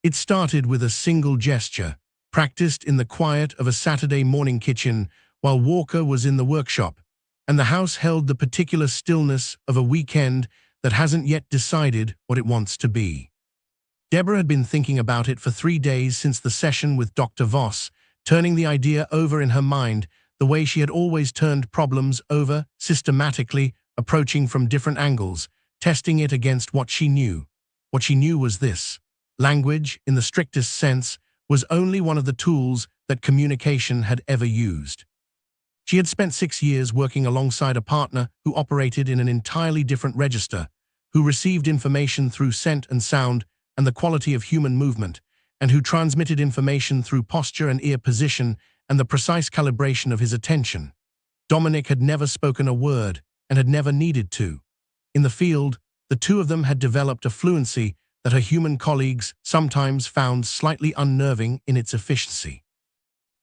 It started with a single gesture, practiced in the quiet of a Saturday morning kitchen while Walker was in the workshop, and the house held the particular stillness of a weekend that hasn't yet decided what it wants to be. Deborah had been thinking about it for 3 days since the session with Dr. Voss, turning the idea over in her mind the way she had always turned problems over, systematically, approaching from different angles, testing it against what she knew. What she knew was this: language, in the strictest sense, was only one of the tools that communication had ever used. She had spent 6 years working alongside a partner who operated in an entirely different register, who received information through scent and sound and the quality of human movement, and who transmitted information through posture and ear position and the precise calibration of his attention. Dominic had never spoken a word and had never needed to. In the field, the two of them had developed a fluency that her human colleagues sometimes found slightly unnerving in its efficiency.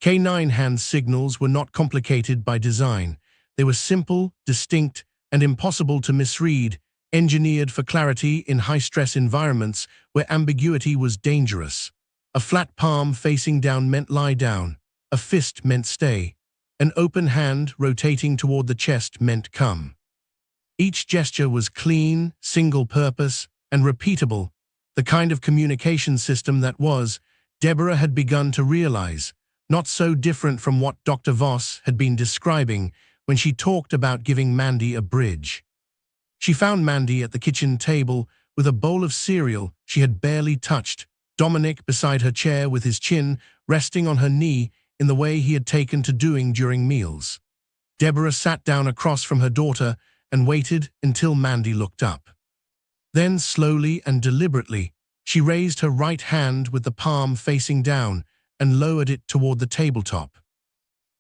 K9 hand signals were not complicated by design. They were simple, distinct, and impossible to misread, engineered for clarity in high-stress environments where ambiguity was dangerous. A flat palm facing down meant lie down. A fist meant stay. An open hand rotating toward the chest meant come. Each gesture was clean, single-purpose, and repeatable, the kind of communication system that was, Deborah had begun to realize, not so different from what Dr. Voss had been describing, when she talked about giving Mandy a bridge. She found Mandy at the kitchen table with a bowl of cereal she had barely touched, Dominic beside her chair with his chin resting on her knee in the way he had taken to doing during meals. Deborah sat down across from her daughter and waited until Mandy looked up. Then, slowly and deliberately, she raised her right hand with the palm facing down and lowered it toward the tabletop.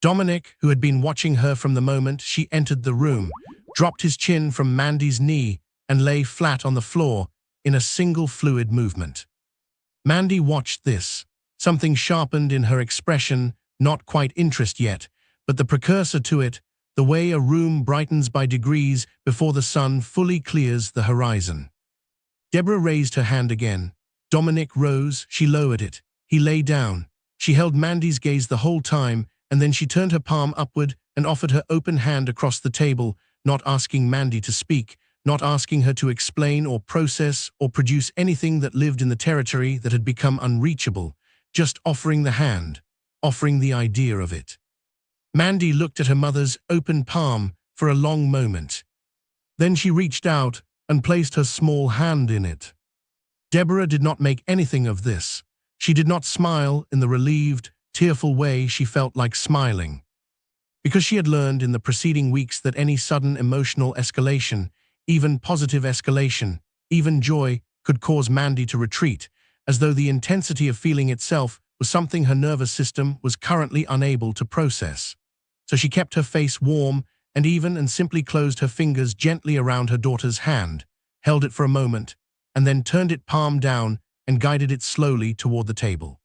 Dominic, who had been watching her from the moment she entered the room, dropped his chin from Mandy's knee and lay flat on the floor in a single fluid movement. Mandy watched this. Something sharpened in her expression, not quite interest yet, but the precursor to it, the way a room brightens by degrees before the sun fully clears the horizon. Deborah raised her hand again. Dominic rose, she lowered it. He lay down. She held Mandy's gaze the whole time, and then she turned her palm upward and offered her open hand across the table, not asking Mandy to speak, not asking her to explain or process or produce anything that lived in the territory that had become unreachable, just offering the hand, offering the idea of it. Mandy looked at her mother's open palm for a long moment. Then she reached out and placed her small hand in it. Deborah did not make anything of this. She did not smile in the relieved, tearful way she felt like smiling. Because she had learned in the preceding weeks that any sudden emotional escalation, even positive escalation, even joy, could cause Mandy to retreat, as though the intensity of feeling itself was something her nervous system was currently unable to process. So she kept her face warm and even and simply closed her fingers gently around her daughter's hand, held it for a moment, and then turned it palm down and guided it slowly toward the table.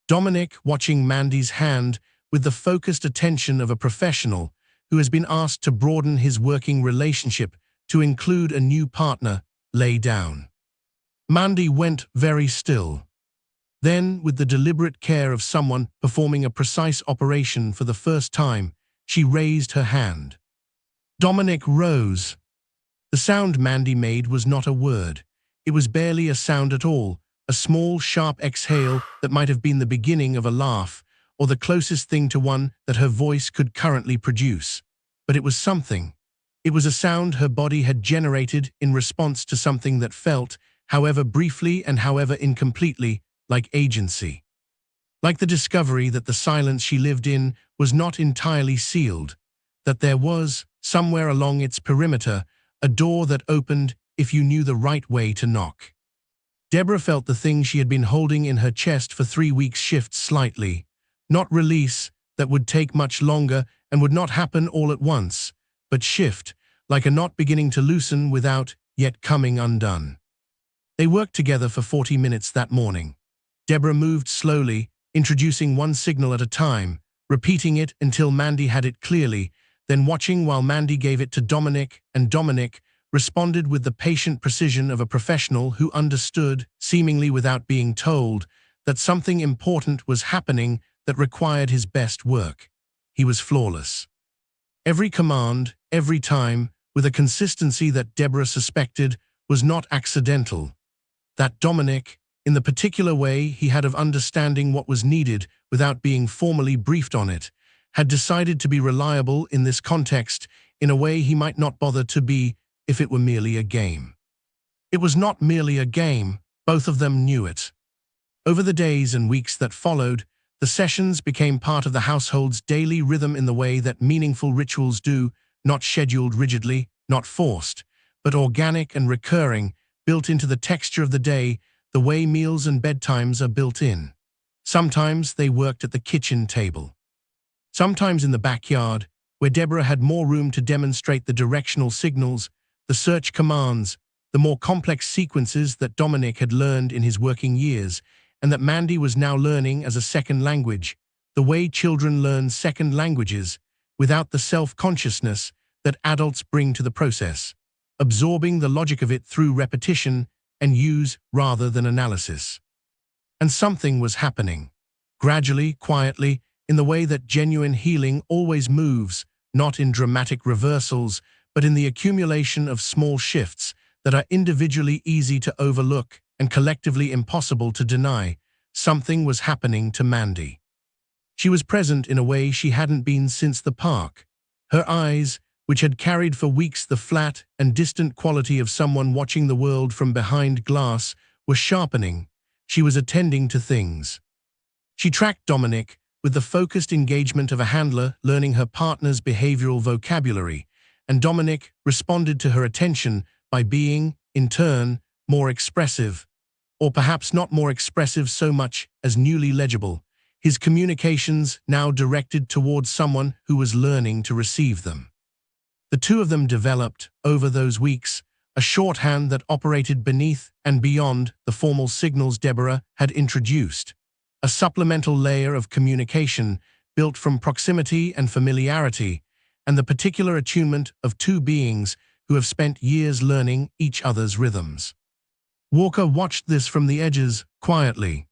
Dominic, watching Mandy's hand with the focused attention of a professional who has been asked to broaden his working relationship to include a new partner, lay down. Mandy went very still. Then, with the deliberate care of someone performing a precise operation for the first time, she raised her hand. Dominic rose. The sound Mandy made was not a word. It was barely a sound at all, a small, sharp exhale that might have been the beginning of a laugh, or the closest thing to one that her voice could currently produce. But it was something. It was a sound her body had generated in response to something that felt, however briefly and however incompletely, like agency. Like the discovery that the silence she lived in was not entirely sealed, that there was, somewhere along its perimeter, a door that opened if you knew the right way to knock. Deborah felt the thing she had been holding in her chest for 3 weeks shift slightly, not release, that would take much longer and would not happen all at once, but shift, like a knot beginning to loosen without yet coming undone. They worked together for 40 minutes that morning. Deborah moved slowly, introducing one signal at a time, repeating it until Mandy had it clearly, then watching while Mandy gave it to Dominic, and Dominic responded with the patient precision of a professional who understood, seemingly without being told, that something important was happening that required his best work. He was flawless. Every command, every time, with a consistency that Deborah suspected was not accidental. That Dominic, in the particular way he had of understanding what was needed without being formally briefed on it, had decided to be reliable in this context in a way he might not bother to be if it were merely a game. It was not merely a game, both of them knew it. Over the days and weeks that followed, the sessions became part of the household's daily rhythm in the way that meaningful rituals do, not scheduled rigidly, not forced, but organic and recurring, built into the texture of the day, the way meals and bedtimes are built in. Sometimes they worked at the kitchen table. Sometimes in the backyard, where Deborah had more room to demonstrate the directional signals, the search commands, the more complex sequences that Dominic had learned in his working years, and that Mandy was now learning as a second language, the way children learn second languages, without the self-consciousness that adults bring to the process, absorbing the logic of it through repetition and use rather than analysis. And something was happening, gradually, quietly, in the way that genuine healing always moves, not in dramatic reversals, but in the accumulation of small shifts that are individually easy to overlook and collectively impossible to deny. Something was happening to Mandy. She was present in a way she hadn't been since the park. Her eyes, which had carried for weeks the flat and distant quality of someone watching the world from behind glass, were sharpening. She was attending to things. She tracked Dominic with the focused engagement of a handler learning her partner's behavioral vocabulary, and Dominic responded to her attention by being, in turn, more expressive, or perhaps not more expressive so much as newly legible, his communications now directed towards someone who was learning to receive them. The two of them developed, over those weeks, a shorthand that operated beneath and beyond the formal signals Deborah had introduced, a supplemental layer of communication built from proximity and familiarity, and the particular attunement of two beings who have spent years learning each other's rhythms. Walker watched this from the edges, quietly.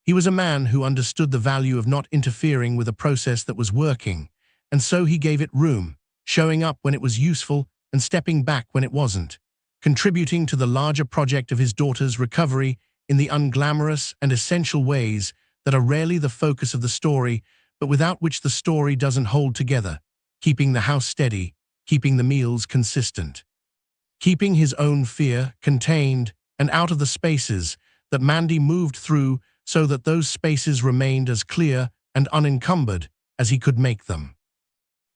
He was a man who understood the value of not interfering with a process that was working, and so he gave it room, showing up when it was useful and stepping back when it wasn't, contributing to the larger project of his daughter's recovery in the unglamorous and essential ways that are rarely the focus of the story, but without which the story doesn't hold together, keeping the house steady, keeping the meals consistent, keeping his own fear contained and out of the spaces that Mandy moved through so that those spaces remained as clear and unencumbered as he could make them.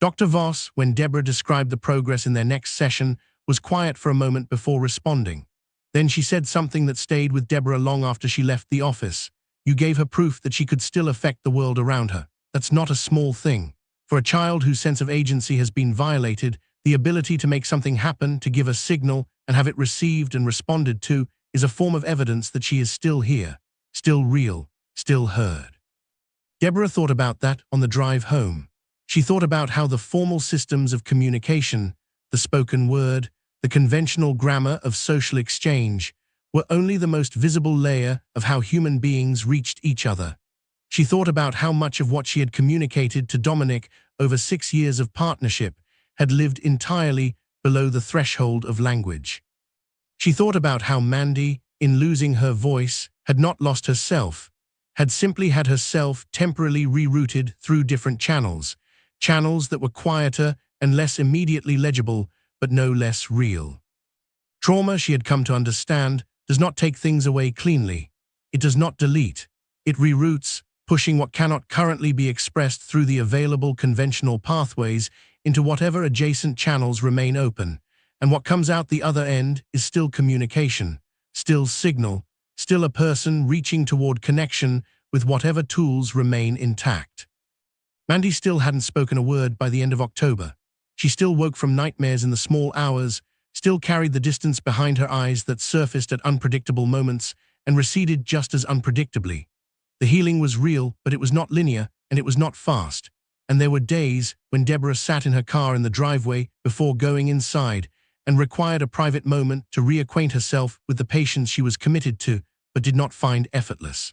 Dr. Voss, when Deborah described the progress in their next session, was quiet for a moment before responding. Then she said something that stayed with Deborah long after she left the office. You gave her proof that she could still affect the world around her. That's not a small thing. For a child whose sense of agency has been violated, the ability to make something happen, to give a signal, and have it received and responded to, is a form of evidence that she is still here, still real, still heard. Deborah thought about that on the drive home. She thought about how the formal systems of communication, the spoken word, the conventional grammar of social exchange, were only the most visible layer of how human beings reached each other. She thought about how much of what she had communicated to Dominic over 6 years of partnership had lived entirely below the threshold of language. She thought about how Mandy, in losing her voice, had not lost herself, had simply had herself temporarily rerouted through different channels that were quieter and less immediately legible, but no less real. Trauma, she had come to understand, does not take things away cleanly. It does not delete. It reroutes, pushing what cannot currently be expressed through the available conventional pathways into whatever adjacent channels remain open, and what comes out the other end is still communication, still signal, still a person reaching toward connection with whatever tools remain intact. Mandy still hadn't spoken a word by the end of October. She still woke from nightmares in the small hours, still carried the distance behind her eyes that surfaced at unpredictable moments and receded just as unpredictably. The healing was real, but it was not linear, and it was not fast. And there were days when Deborah sat in her car in the driveway before going inside and required a private moment to reacquaint herself with the patients she was committed to, but did not find effortless.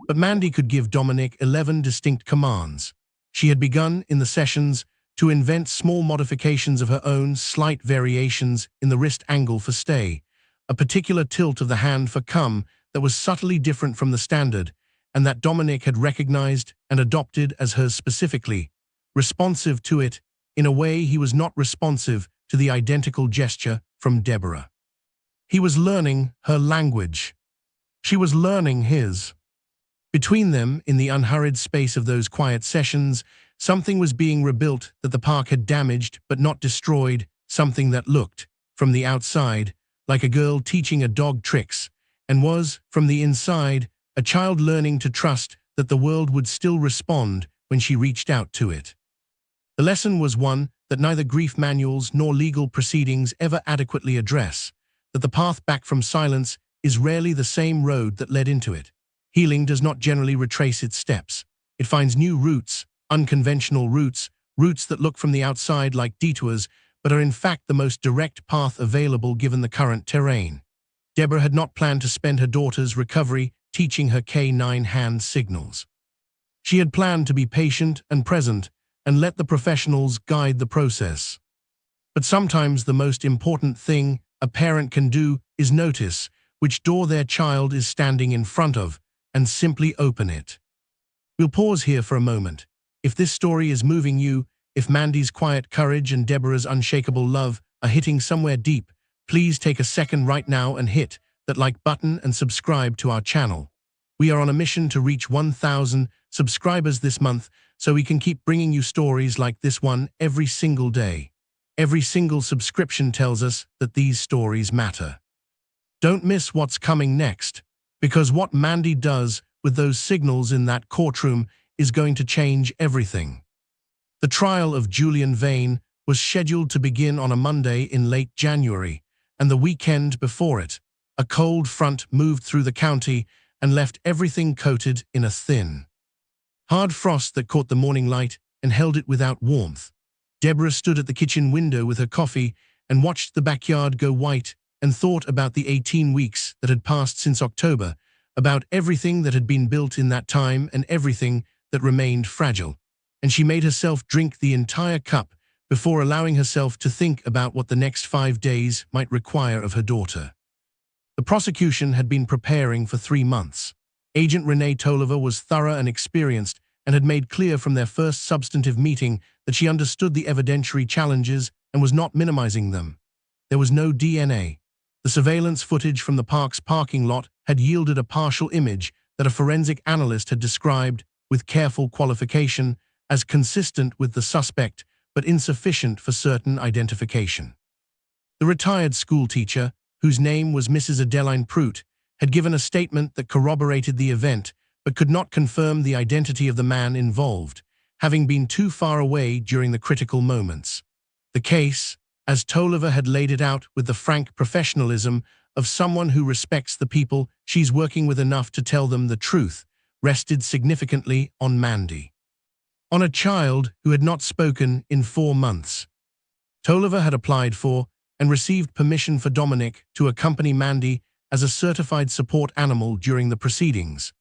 But Mandy could give Dominic 11 distinct commands. She had begun, in the sessions, to invent small modifications of her own, slight variations in the wrist angle for stay, a particular tilt of the hand for come that was subtly different from the standard, and that Dominic had recognized and adopted as hers specifically, responsive to it in a way he was not responsive to the identical gesture from Deborah. He was learning her language. She was learning his. Between them, in the unhurried space of those quiet sessions, something was being rebuilt that the park had damaged but not destroyed, something that looked, from the outside, like a girl teaching a dog tricks, and was, from the inside, a child learning to trust that the world would still respond when she reached out to it. The lesson was one that neither grief manuals nor legal proceedings ever adequately address, that the path back from silence is rarely the same road that led into it. Healing does not generally retrace its steps. It finds new routes, unconventional routes, routes that look from the outside like detours, but are in fact the most direct path available given the current terrain. Deborah had not planned to spend her daughter's recovery teaching her K9 hand signals. She had planned to be patient and present and let the professionals guide the process. But sometimes the most important thing a parent can do is notice which door their child is standing in front of and simply open it. We'll pause here for a moment. If this story is moving you, if Mandy's quiet courage and Deborah's unshakable love are hitting somewhere deep, please take a second right now and hit that like button and subscribe to our channel. We are on a mission to reach 1,000 subscribers this month, so we can keep bringing you stories like this one every single day. Every single subscription tells us that these stories matter. Don't miss what's coming next, because what Mandy does with those signals in that courtroom is going to change everything. The trial of Julian Vane was scheduled to begin on a Monday in late January, and the weekend before it, a cold front moved through the county and left everything coated in a thin, hard frost that caught the morning light and held it without warmth. Deborah stood at the kitchen window with her coffee and watched the backyard go white and thought about the 18 weeks that had passed since October, about everything that had been built in that time and everything that remained fragile. And she made herself drink the entire cup before allowing herself to think about what the next 5 days might require of her daughter. The prosecution had been preparing for 3 months. Agent Renee Tolliver was thorough and experienced and had made clear from their first substantive meeting that she understood the evidentiary challenges and was not minimizing them. There was no DNA. The surveillance footage from the park's parking lot had yielded a partial image that a forensic analyst had described, with careful qualification, as consistent with the suspect, but insufficient for certain identification. The retired schoolteacher, whose name was Mrs. Adeline Prout, had given a statement that corroborated the event, but could not confirm the identity of the man involved, having been too far away during the critical moments. The case, as Tolliver had laid it out with the frank professionalism of someone who respects the people she's working with enough to tell them the truth, rested significantly on Mandy. On a child who had not spoken in 4 months. Tolliver had applied for and received permission for Dominic to accompany Mandy as a certified support animal during the proceedings,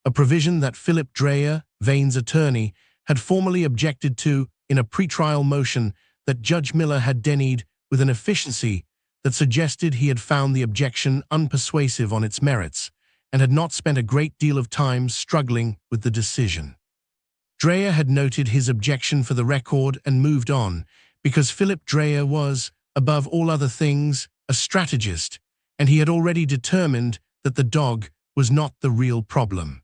a provision that Philip Dreyer, Vane's attorney, had formally objected to in a pretrial motion that Judge Miller had denied with an efficiency that suggested he had found the objection unpersuasive on its merits and had not spent a great deal of time struggling with the decision. Dreyer had noted his objection for the record and moved on, because Philip Dreyer was, above all other things, a strategist, and he had already determined that the dog was not the real problem.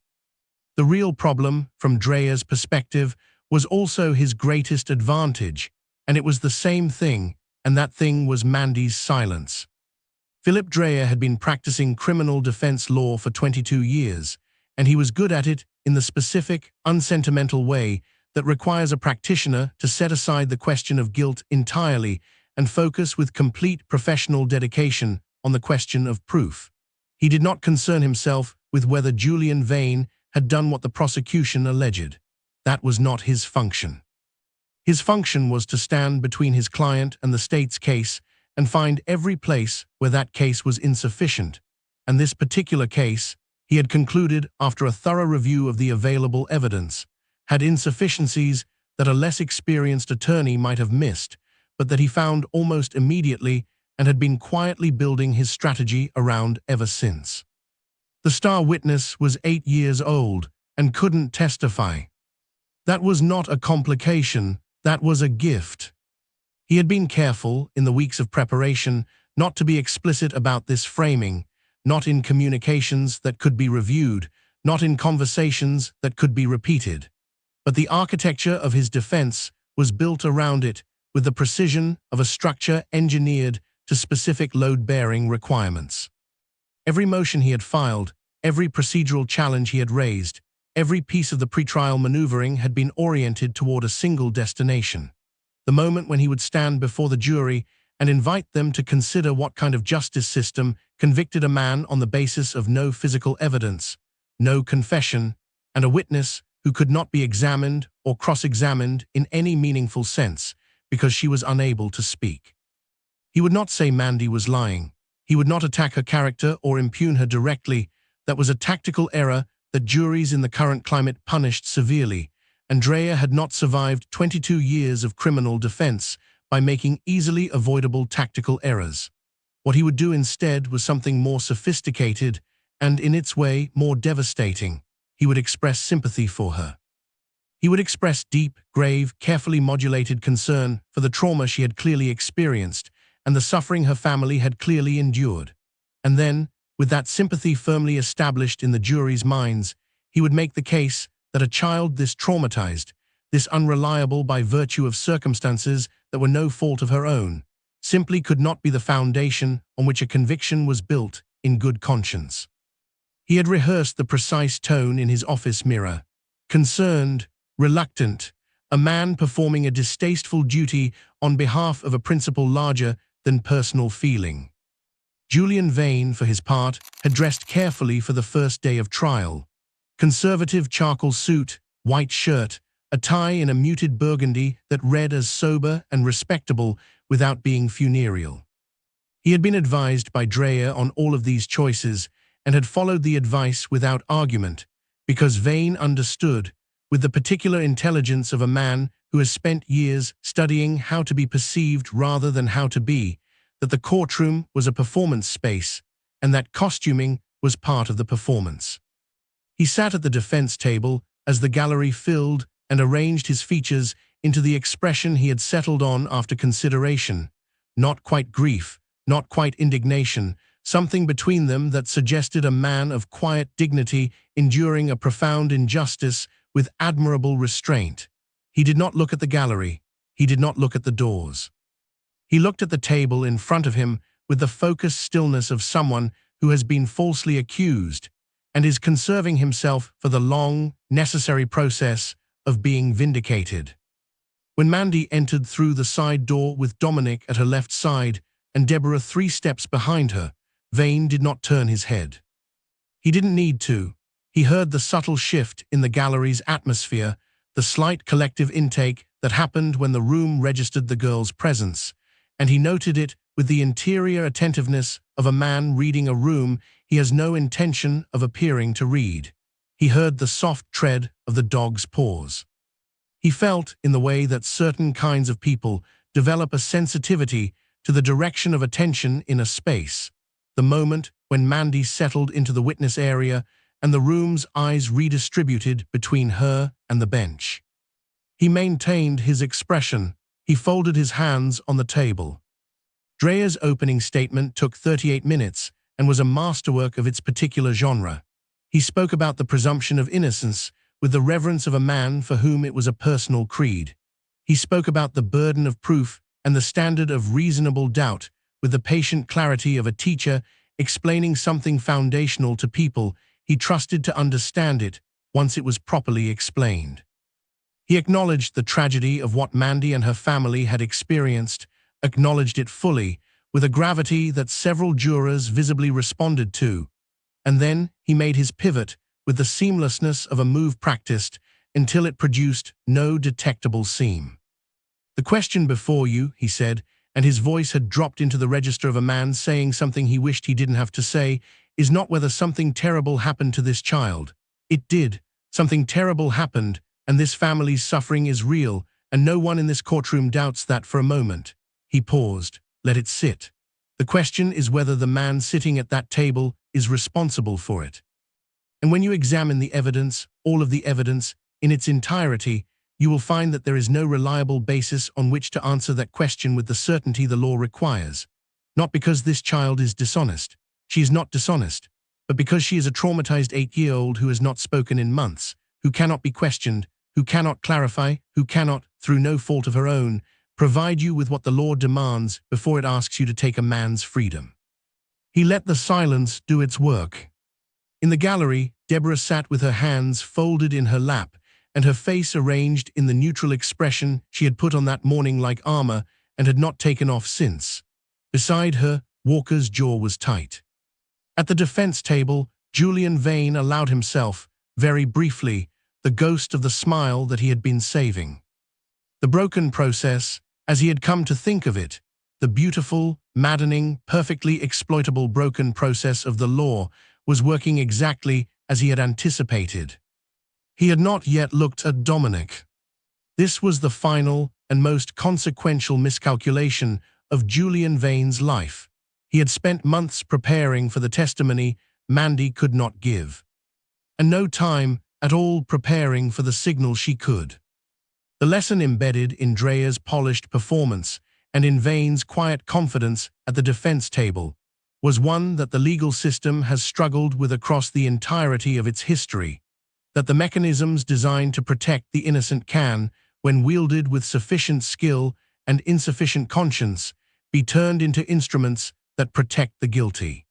The real problem, from Dreyer's perspective, was also his greatest advantage, and it was the same thing, and that thing was Mandy's silence. Philip Dreyer had been practicing criminal defense law for 22 years, and he was good at it in the specific, unsentimental way that requires a practitioner to set aside the question of guilt entirely and focus with complete professional dedication on the question of proof. He did not concern himself with whether Julian Vane had done what the prosecution alleged. That was not his function. His function was to stand between his client and the state's case and find every place where that case was insufficient, and this particular case, he had concluded after a thorough review of the available evidence, had insufficiencies that a less experienced attorney might have missed, but that he found almost immediately and had been quietly building his strategy around ever since. The star witness was 8 years old and couldn't testify. That was not a complication, that was a gift. He had been careful, in the weeks of preparation, not to be explicit about this framing, not in communications that could be reviewed, not in conversations that could be repeated. But the architecture of his defense was built around it with the precision of a structure engineered to specific load-bearing requirements. Every motion he had filed, every procedural challenge he had raised, every piece of the pretrial maneuvering had been oriented toward a single destination. The moment when he would stand before the jury and invite them to consider what kind of justice system convicted a man on the basis of no physical evidence, no confession, and a witness who could not be examined or cross-examined in any meaningful sense because she was unable to speak. He would not say Mandy was lying. He would not attack her character or impugn her directly. That was a tactical error that juries in the current climate punished severely, and Dreyer had not survived 22 years of criminal defense by making easily avoidable tactical errors. What he would do instead was something more sophisticated and, in its way, more devastating. He would express sympathy for her. He would express deep, grave, carefully modulated concern for the trauma she had clearly experienced and the suffering her family had clearly endured. And then, with that sympathy firmly established in the jury's minds, he would make the case that a child this traumatized, this unreliable by virtue of circumstances that were no fault of her own, simply could not be the foundation on which a conviction was built in good conscience. He had rehearsed the precise tone in his office mirror. Concerned, reluctant, a man performing a distasteful duty on behalf of a principle larger than personal feeling. Julian Vane, for his part, had dressed carefully for the first day of trial. Conservative charcoal suit, white shirt, a tie in a muted burgundy that read as sober and respectable without being funereal. He had been advised by Dreyer on all of these choices and had followed the advice without argument, because Vane understood, with the particular intelligence of a man who has spent years studying how to be perceived rather than how to be, that the courtroom was a performance space and that costuming was part of the performance. He sat at the defense table as the gallery filled and arranged his features into the expression he had settled on after consideration. Not quite grief, not quite indignation, something between them that suggested a man of quiet dignity enduring a profound injustice with admirable restraint. He did not look at the gallery. He did not look at the doors. He looked at the table in front of him with the focused stillness of someone who has been falsely accused and is conserving himself for the long, necessary process of being vindicated. When Mandy entered through the side door with Dominic at her left side and Deborah 3 steps behind her, Vane did not turn his head. He didn't need to. He heard the subtle shift in the gallery's atmosphere, the slight collective intake that happened when the room registered the girl's presence, and he noted it with the interior attentiveness of a man reading a room he has no intention of appearing to read. He heard the soft tread of the dog's paws. He felt, in the way that certain kinds of people develop a sensitivity to the direction of attention in a space, the moment when Mandy settled into the witness area and the room's eyes redistributed between her and the bench. He maintained his expression. He folded his hands on the table. Dreyer's opening statement took 38 minutes and was a masterwork of its particular genre. He spoke about the presumption of innocence with the reverence of a man for whom it was a personal creed. He spoke about the burden of proof and the standard of reasonable doubt with the patient clarity of a teacher explaining something foundational to people he trusted to understand it once it was properly explained. He acknowledged the tragedy of what Mandy and her family had experienced, acknowledged it fully, with a gravity that several jurors visibly responded to, and then he made his pivot with the seamlessness of a move practiced until it produced no detectable seam. "The question before you," he said, and his voice had dropped into the register of a man saying something he wished he didn't have to say, "is not whether something terrible happened to this child. It did. Something terrible happened, and this family's suffering is real, and no one in this courtroom doubts that for a moment." He paused. "Let it sit. The question is whether the man sitting at that table is responsible for it. And when you examine the evidence, all of the evidence, in its entirety, you will find that there is no reliable basis on which to answer that question with the certainty the law requires. Not because this child is dishonest. She is not dishonest, but because she is a traumatized 8-year-old who has not spoken in months, who cannot be questioned, who cannot clarify, who cannot, through no fault of her own, provide you with what the law demands before it asks you to take a man's freedom." He let the silence do its work. In the gallery, Deborah sat with her hands folded in her lap and her face arranged in the neutral expression she had put on that morning like armor and had not taken off since. Beside her, Walker's jaw was tight. At the defense table, Julian Vane allowed himself, very briefly, the ghost of the smile that he had been saving. The broken process, as he had come to think of it, the beautiful, maddening, perfectly exploitable broken process of the law, was working exactly as he had anticipated. He had not yet looked at Dominic. This was the final and most consequential miscalculation of Julian Vane's life. He had spent months preparing for the testimony Mandy could not give. And no time at all preparing for the signal she could. The lesson embedded in Drea's polished performance and in Vane's quiet confidence at the defense table was one that the legal system has struggled with across the entirety of its history, that the mechanisms designed to protect the innocent can, when wielded with sufficient skill and insufficient conscience, be turned into instruments that protect the guilty.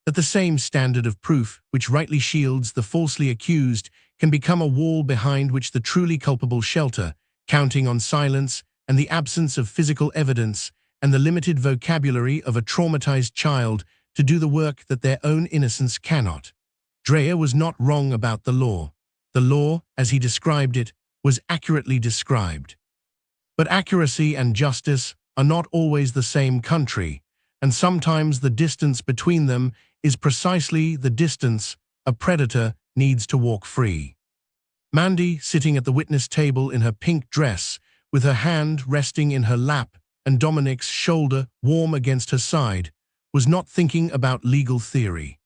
That the same standard of proof which rightly shields the falsely accused can become a wall behind which the truly culpable shelter, counting on silence and the absence of physical evidence and the limited vocabulary of a traumatized child to do the work that their own innocence cannot. Drea was not wrong about the law. The law, as he described it, was accurately described. But accuracy and justice are not always the same country, and sometimes the distance between them is precisely the distance a predator needs to walk free. Mandy, sitting at the witness table in her pink dress, with her hand resting in her lap and Dominic's shoulder warm against her side, was not thinking about legal theory.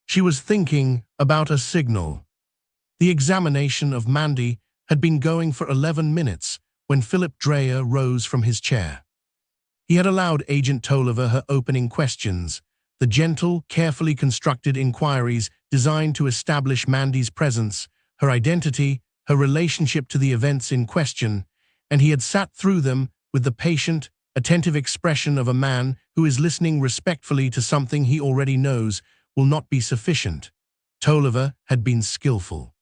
She was thinking about a signal. The examination of Mandy had been going for 11 minutes when Philip Drea rose from his chair. He had allowed Agent Tolliver her opening questions, the gentle, carefully constructed inquiries designed to establish Mandy's presence, her identity, her relationship to the events in question, and he had sat through them with the patient, attentive expression of a man who is listening respectfully to something he already knows will not be sufficient. Tolliver had been skillful.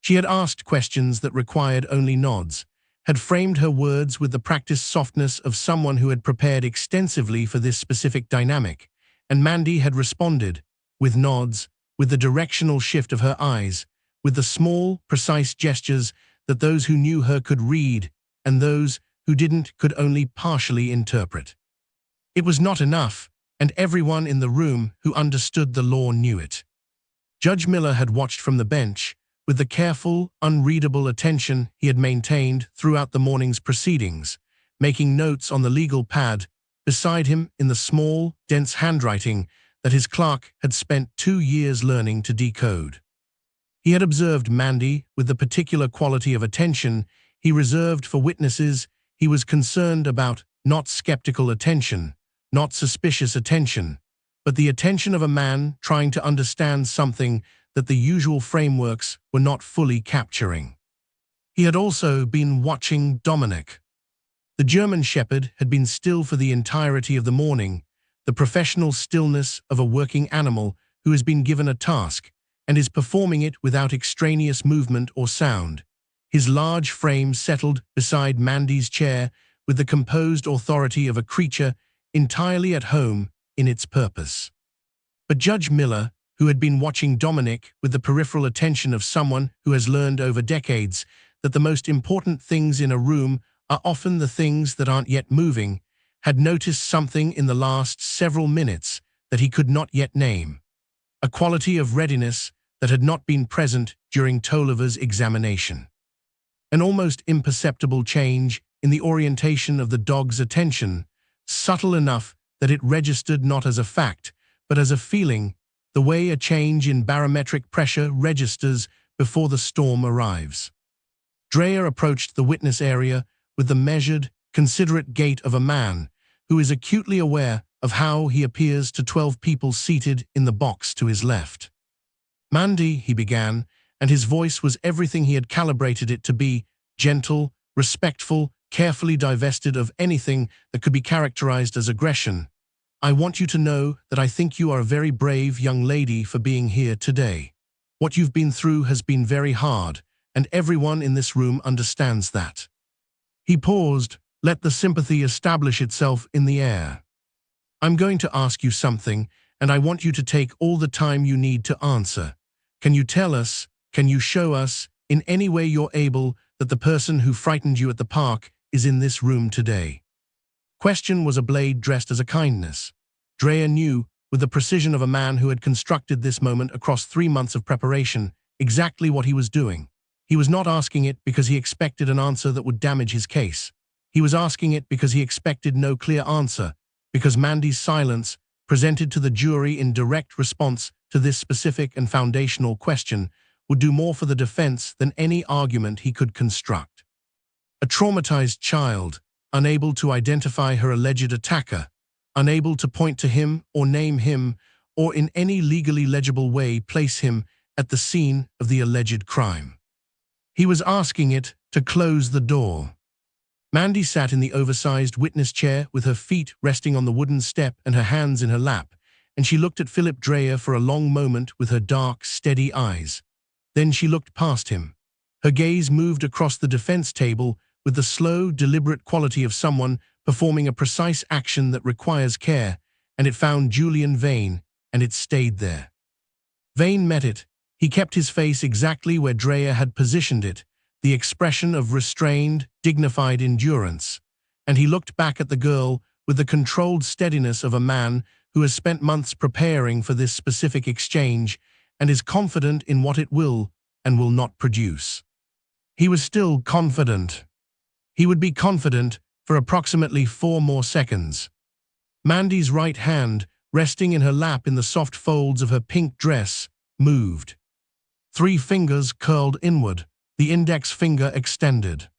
She had asked questions that required only nods, had framed her words with the practiced softness of someone who had prepared extensively for this specific dynamic, and Mandy had responded, with nods, with the directional shift of her eyes, with the small, precise gestures that those who knew her could read and those who didn't could only partially interpret. It was not enough, and everyone in the room who understood the law knew it. Judge Miller had watched from the bench, with the careful, unreadable attention he had maintained throughout the morning's proceedings, making notes on the legal pad beside him in the small, dense handwriting that his clerk had spent 2 years learning to decode. He had observed Mandy with the particular quality of attention he reserved for witnesses he was concerned about, not skeptical attention, not suspicious attention, but the attention of a man trying to understand something that the usual frameworks were not fully capturing. He had also been watching Dominic. The German Shepherd had been still for the entirety of the morning, the professional stillness of a working animal who has been given a task and is performing it without extraneous movement or sound, his large frame settled beside Mandy's chair with the composed authority of a creature entirely at home in its purpose. But Judge Miller, who had been watching Dominic with the peripheral attention of someone who has learned over decades that the most important things in a room are often the things that aren't yet moving, had noticed something in the last several minutes that he could not yet name, a quality of readiness that had not been present during Tolliver's examination. An almost imperceptible change in the orientation of the dog's attention, subtle enough that it registered not as a fact, but as a feeling, the way a change in barometric pressure registers before the storm arrives. Drea approached the witness area with the measured, considerate gait of a man who is acutely aware of how he appears to 12 people seated in the box to his left. "Mandy," he began, and his voice was everything he had calibrated it to be, gentle, respectful, carefully divested of anything that could be characterized as aggression. "I want you to know that I think you are a very brave young lady for being here today. What you've been through has been very hard, and everyone in this room understands that." He paused, let the sympathy establish itself in the air. "I'm going to ask you something, and I want you to take all the time you need to answer. Can you tell us, can you show us, in any way you're able, that the person who frightened you at the park is in this room today?" Question was a blade dressed as a kindness. Drea knew, with the precision of a man who had constructed this moment across 3 months of preparation, exactly what he was doing. He was not asking it because he expected an answer that would damage his case. He was asking it because he expected no clear answer, because Mandy's silence, presented to the jury in direct response to this specific and foundational question, would do more for the defense than any argument he could construct. A traumatized child, unable to identify her alleged attacker, unable to point to him or name him, or in any legally legible way place him at the scene of the alleged crime. He was asking it to close the door. Mandy sat in the oversized witness chair with her feet resting on the wooden step and her hands in her lap, and she looked at Philip Dreyer for a long moment with her dark, steady eyes. Then she looked past him. Her gaze moved across the defense table with the slow, deliberate quality of someone performing a precise action that requires care, and it found Julian Vane, and it stayed there. Vane met it. He kept his face exactly where Dreyer had positioned it, the expression of restrained, dignified endurance, and he looked back at the girl with the controlled steadiness of a man who has spent months preparing for this specific exchange and is confident in what it will and will not produce. He was still confident. He would be confident for approximately 4 more seconds. Mandy's right hand, resting in her lap in the soft folds of her pink dress, moved. 3 fingers curled inward, the index finger extended.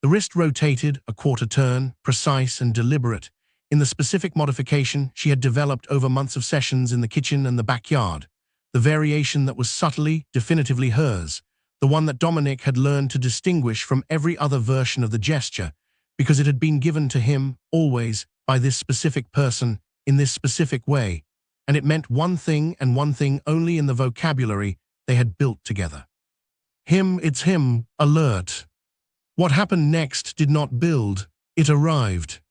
The wrist rotated a quarter turn, precise and deliberate, in the specific modification she had developed over months of sessions in the kitchen and the backyard, the variation that was subtly, definitively hers, the one that Dominic had learned to distinguish from every other version of the gesture, because it had been given to him, always, by this specific person, in this specific way, and it meant one thing and one thing only in the vocabulary they had built together. Him, it's him, alert. What happened next did not build, it arrived.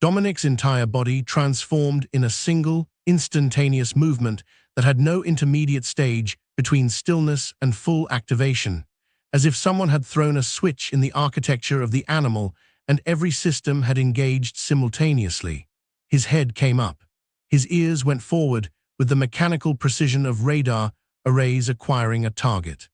Dominic's entire body transformed in a single, instantaneous movement that had no intermediate stage between stillness and full activation, as if someone had thrown a switch in the architecture of the animal and every system had engaged simultaneously. His head came up. His ears went forward with the mechanical precision of radar arrays acquiring a target.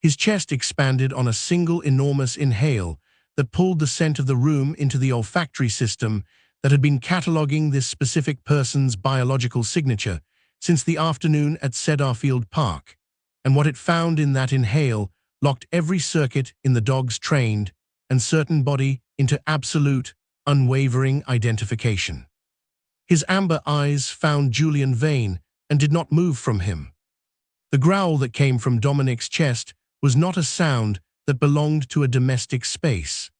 His chest expanded on a single enormous inhale that pulled the scent of the room into the olfactory system that had been cataloging this specific person's biological signature since the afternoon at Cedarfield Park, and what it found in that inhale locked every circuit in the dog's trained and certain body into absolute, unwavering identification. His amber eyes found Julian Vane and did not move from him. The growl that came from Dominic's chest was not a sound that belonged to a domestic space.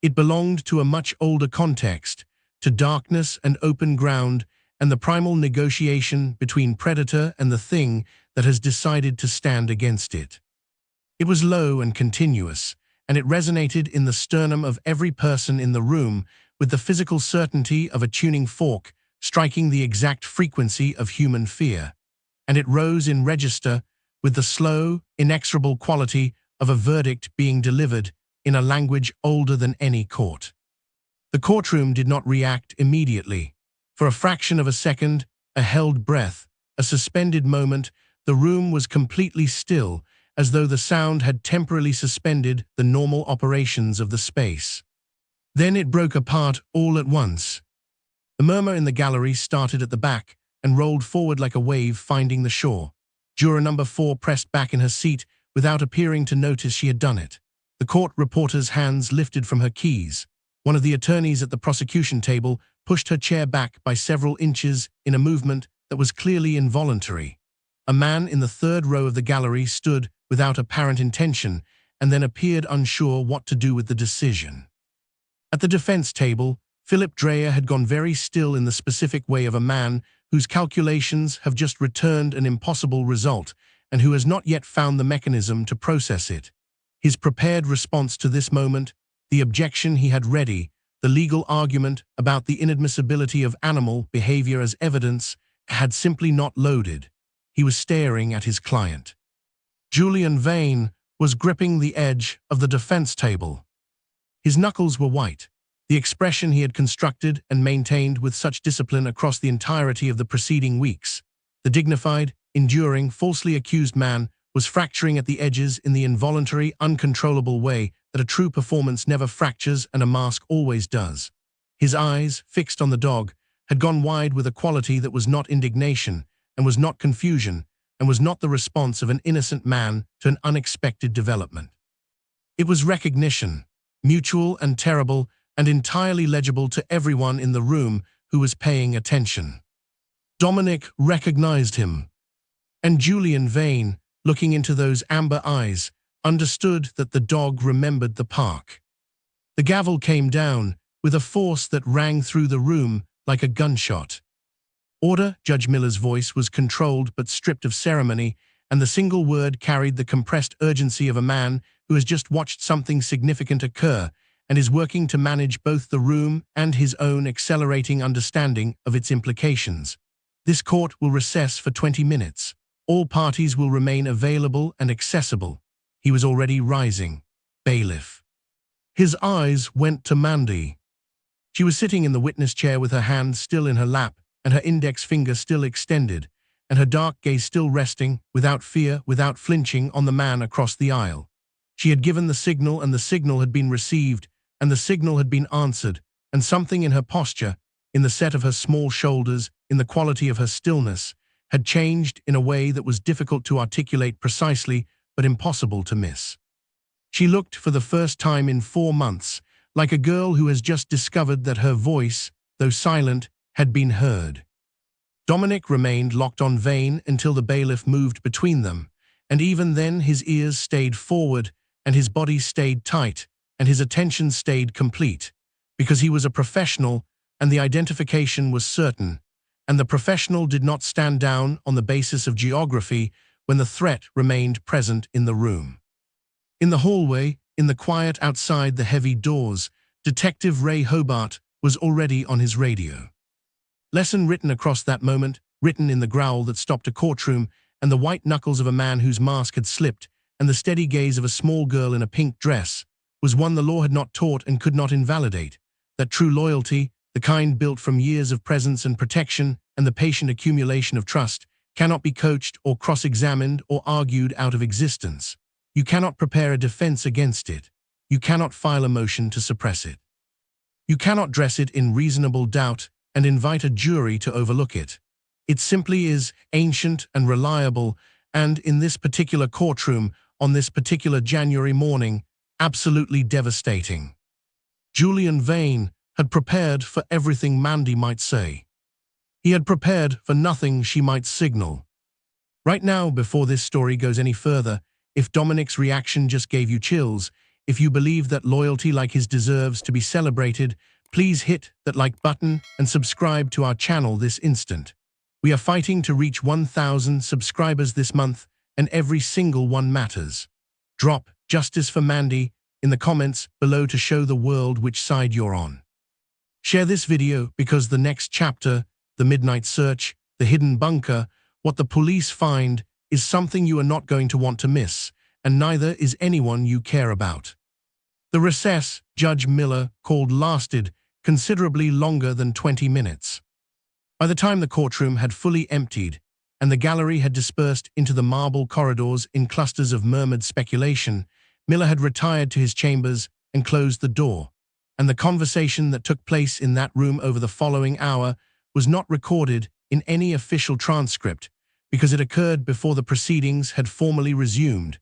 It belonged to a much older context, to darkness and open ground and the primal negotiation between predator and the thing that has decided to stand against it. It was low and continuous, and it resonated in the sternum of every person in the room with the physical certainty of a tuning fork striking the exact frequency of human fear. And it rose in register with the slow, inexorable quality of a verdict being delivered in a language older than any court. The courtroom did not react immediately. For a fraction of a second, a held breath, a suspended moment, the room was completely still, as though the sound had temporarily suspended the normal operations of the space. Then it broke apart all at once. The murmur in the gallery started at the back and rolled forward like a wave finding the shore. Juror number 4 pressed back in her seat without appearing to notice she had done it. The court reporter's hands lifted from her keys. One of the attorneys at the prosecution table pushed her chair back by several inches in a movement that was clearly involuntary. A man in the 3rd row of the gallery stood without apparent intention and then appeared unsure what to do with the decision. At the defense table, Philip Dreyer had gone very still in the specific way of a man whose calculations have just returned an impossible result and who has not yet found the mechanism to process it. His prepared response to this moment, the objection he had ready, the legal argument about the inadmissibility of animal behavior as evidence, had simply not loaded. He was staring at his client. Julian Vane was gripping the edge of the defense table. His knuckles were white. The expression he had constructed and maintained with such discipline across the entirety of the preceding weeks. The dignified, enduring, falsely accused man was fracturing at the edges in the involuntary, uncontrollable way that a true performance never fractures and a mask always does. His eyes, fixed on the dog, had gone wide with a quality that was not indignation and was not confusion, and was not the response of an innocent man to an unexpected development. It was recognition, mutual and terrible, and entirely legible to everyone in the room who was paying attention. Dominic recognized him, and Julian Vane, looking into those amber eyes, understood that the dog remembered the park. The gavel came down with a force that rang through the room like a gunshot. Order. Judge Miller's voice was controlled but stripped of ceremony, and the single word carried the compressed urgency of a man who has just watched something significant occur and is working to manage both the room and his own accelerating understanding of its implications. This court will recess for 20 minutes. All parties will remain available and accessible. He was already rising. Bailiff. His eyes went to Mandy. She was sitting in the witness chair with her hand still in her lap and her index finger still extended, and her dark gaze still resting, without fear, without flinching, on the man across the aisle. She had given the signal, and the signal had been received, and the signal had been answered, and something in her posture, in the set of her small shoulders, in the quality of her stillness, had changed in a way that was difficult to articulate precisely, but impossible to miss. She looked for the first time in 4 months, like a girl who has just discovered that her voice, though silent, had been heard. Dominic remained locked on Vane until the bailiff moved between them, and even then his ears stayed forward, and his body stayed tight, and his attention stayed complete, because he was a professional, and the identification was certain, and the professional did not stand down on the basis of geography when the threat remained present in the room. In the hallway, in the quiet outside the heavy doors, Detective Ray Hobart was already on his radio. Lesson written across that moment, written in the growl that stopped a courtroom, and the white knuckles of a man whose mask had slipped, and the steady gaze of a small girl in a pink dress, was one the law had not taught and could not invalidate, that true loyalty, the kind built from years of presence and protection and the patient accumulation of trust, cannot be coached or cross-examined or argued out of existence. You cannot prepare a defense against it. You cannot file a motion to suppress it. You cannot dress it in reasonable doubt and invite a jury to overlook it. It simply is ancient and reliable, and in this particular courtroom, on this particular January morning, absolutely devastating. Julian Vane had prepared for everything Mandy might say. He had prepared for nothing she might signal. Right now, before this story goes any further, if Dominic's reaction just gave you chills, if you believe that loyalty like his deserves to be celebrated, please hit that like button and subscribe to our channel this instant. We are fighting to reach 1,000 subscribers this month, and every single one matters. Drop "Justice for Mandy" in the comments below to show the world which side you're on. Share this video because the next chapter, the midnight search, the hidden bunker, what the police find, is something you are not going to want to miss, and neither is anyone you care about. The recess Judge Miller called lasted considerably longer than 20 minutes. By the time the courtroom had fully emptied and the gallery had dispersed into the marble corridors in clusters of murmured speculation, Miller had retired to his chambers and closed the door, and the conversation that took place in that room over the following hour was not recorded in any official transcript because it occurred before the proceedings had formally resumed,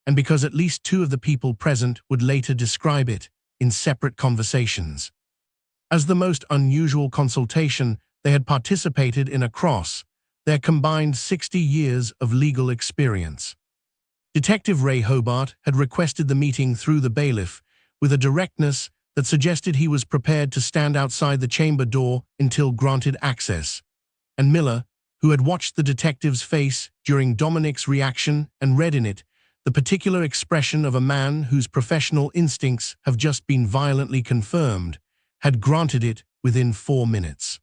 and because at least 2 of the people present would later describe it in separate conversations as the most unusual consultation they had participated in across their combined 60 years of legal experience. Detective Ray Hobart had requested the meeting through the bailiff with a directness that suggested he was prepared to stand outside the chamber door until granted access, and Miller, who had watched the detective's face during Dominic's reaction and read in it the particular expression of a man whose professional instincts have just been violently confirmed, had granted it within 4 minutes.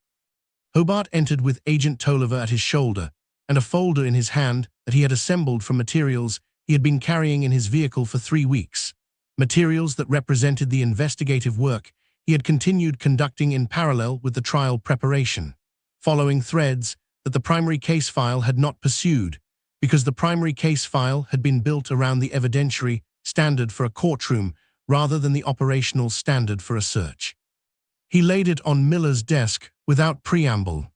Hobart entered with Agent Tolliver at his shoulder and a folder in his hand that he had assembled from materials he had been carrying in his vehicle for 3 weeks, materials that represented the investigative work he had continued conducting in parallel with the trial preparation, following threads that the primary case file had not pursued, because the primary case file had been built around the evidentiary standard for a courtroom rather than the operational standard for a search. He laid it on Miller's desk without preamble.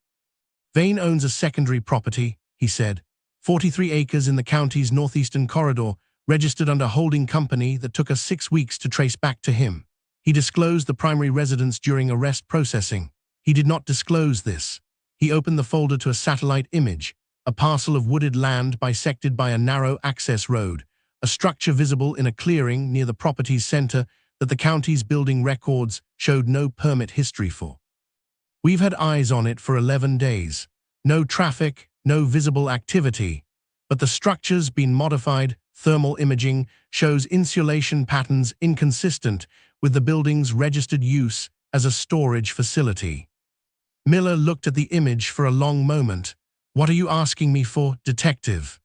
"Vane owns a secondary property," he said, 43 acres in the county's northeastern corridor, registered under holding company that took us 6 weeks to trace back to him. He disclosed the primary residence during arrest processing. He did not disclose this. He opened the folder to a satellite image, a parcel of wooded land bisected by a narrow access road, a structure visible in a clearing near the property's center that the county's building records showed no permit history for. We've had eyes on it for 11 days. No traffic, no visible activity, but the structure's been modified. Thermal imaging shows insulation patterns inconsistent with the building's registered use as a storage facility. Miller looked at the image for a long moment. "What are you asking me for, detective?"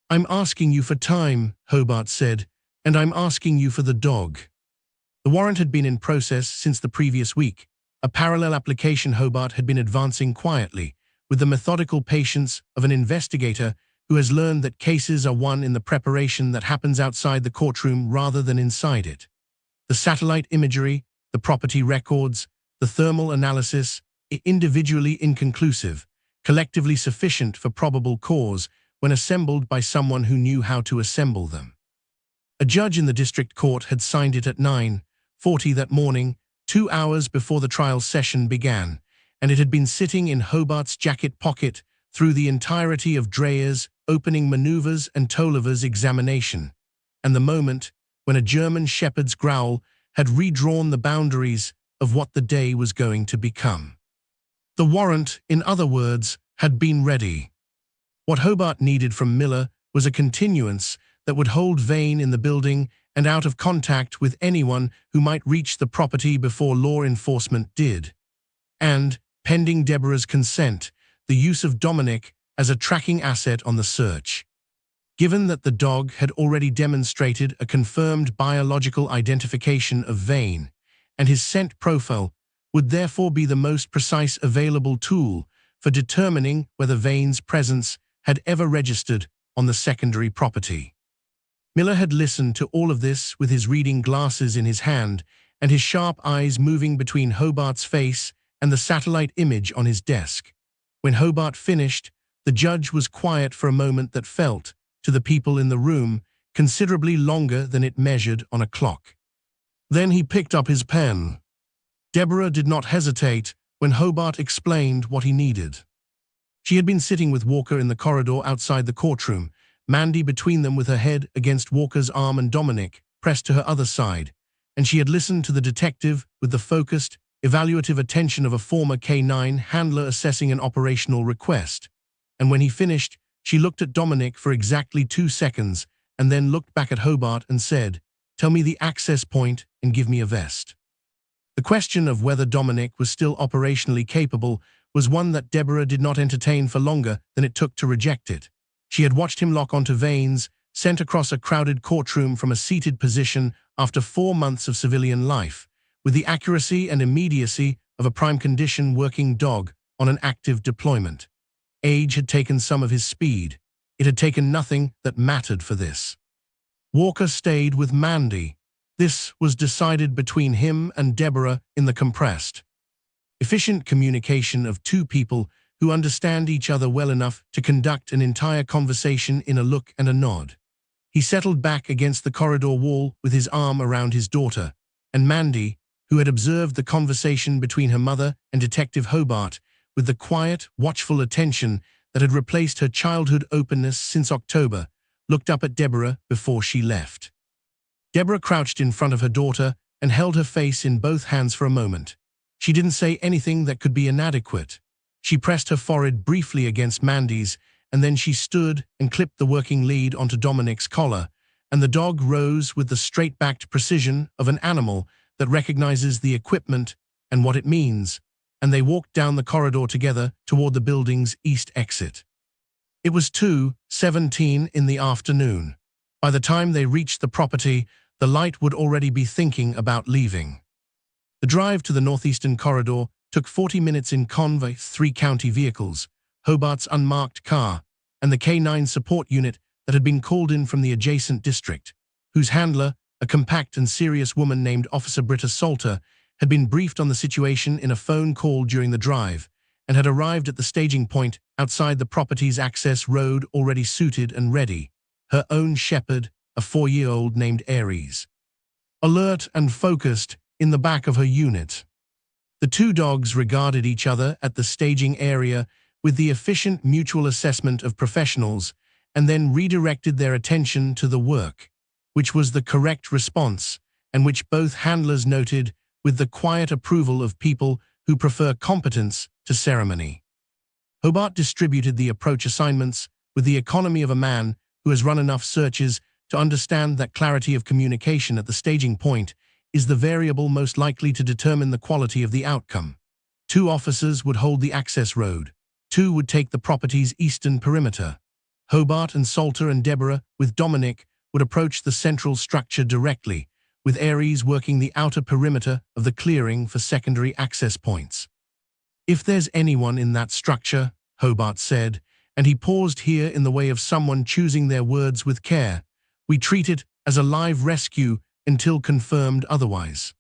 "I'm asking you for time," Hobart said, "and I'm asking you for the dog." The warrant had been in process since the previous week. A parallel application Hobart had been advancing quietly, with the methodical patience of an investigator who has learned that cases are won in the preparation that happens outside the courtroom rather than inside it. The satellite imagery, the property records, the thermal analysis, individually inconclusive, collectively sufficient for probable cause when assembled by someone who knew how to assemble them. A judge in the district court had signed it at 9:40 that morning, 2 hours before the trial session began, and it had been sitting in Hobart's jacket pocket through the entirety of Dreyer's opening maneuvers and Tolliver's examination, and the moment when a German shepherd's growl had redrawn the boundaries of what the day was going to become. The warrant, in other words, had been ready. What Hobart needed from Miller was a continuance that would hold Vane in the building and out of contact with anyone who might reach the property before law enforcement did. And, pending Deborah's consent, the use of Dominic as a tracking asset on the search. Given that the dog had already demonstrated a confirmed biological identification of Vane, and his scent profile would therefore be the most precise available tool for determining whether Vane's presence had ever registered on the secondary property. Miller had listened to all of this with his reading glasses in his hand and his sharp eyes moving between Hobart's face and the satellite image on his desk. When Hobart finished, the judge was quiet for a moment that felt, to the people in the room, considerably longer than it measured on a clock. Then he picked up his pen. Deborah did not hesitate when Hobart explained what he needed. She had been sitting with Walker in the corridor outside the courtroom, Mandy between them with her head against Walker's arm and Dominic pressed to her other side, and she had listened to the detective with the focused, evaluative attention of a former K-9 handler assessing an operational request. And when he finished, she looked at Dominic for exactly 2 seconds and then looked back at Hobart and said, "Tell me the access point and give me a vest." The question of whether Dominic was still operationally capable was one that Deborah did not entertain for longer than it took to reject it. She had watched him lock onto Vane's, sent across a crowded courtroom from a seated position after 4 months of civilian life, with the accuracy and immediacy of a prime condition working dog on an active deployment. Age had taken some of his speed. It had taken nothing that mattered for this. Walker stayed with Mandy. This was decided between him and Deborah in the compressed, efficient communication of two people who understand each other well enough to conduct an entire conversation in a look and a nod. He settled back against the corridor wall with his arm around his daughter, and Mandy, who had observed the conversation between her mother and Detective Hobart with the quiet, watchful attention that had replaced her childhood openness since October, looked up at Deborah before she left. Deborah crouched in front of her daughter and held her face in both hands for a moment. She didn't say anything that could be inadequate. She pressed her forehead briefly against Mandy's, and then she stood and clipped the working lead onto Dominic's collar, and the dog rose with the straight-backed precision of an animal that recognizes the equipment and what it means, and they walked down the corridor together toward the building's east exit. It was 2:17 in the afternoon. By the time they reached the property, the light would already be thinking about leaving. The drive to the northeastern corridor took 40 minutes in convoy, 3 county vehicles, Hobart's unmarked car, and the K-9 support unit that had been called in from the adjacent district, whose handler, a compact and serious woman named Officer Britta Salter, had been briefed on the situation in a phone call during the drive, and had arrived at the staging point outside the property's access road already suited and ready, her own shepherd, a 4-year-old named Aries, alert and focused in the back of her unit. The two dogs regarded each other at the staging area with the efficient mutual assessment of professionals and then redirected their attention to the work, which was the correct response and which both handlers noted with the quiet approval of people who prefer competence to ceremony. Hobart distributed the approach assignments with the economy of a man who has run enough searches to understand that clarity of communication at the staging point is the variable most likely to determine the quality of the outcome. 2 officers would hold the access road. 2 would take the property's eastern perimeter. Hobart and Salter and Deborah, with Dominic, would approach the central structure directly, with Aries working the outer perimeter of the clearing for secondary access points. "If there's anyone in that structure," Hobart said, and he paused here in the way of someone choosing their words with care, "we treat it as a live rescue until confirmed otherwise."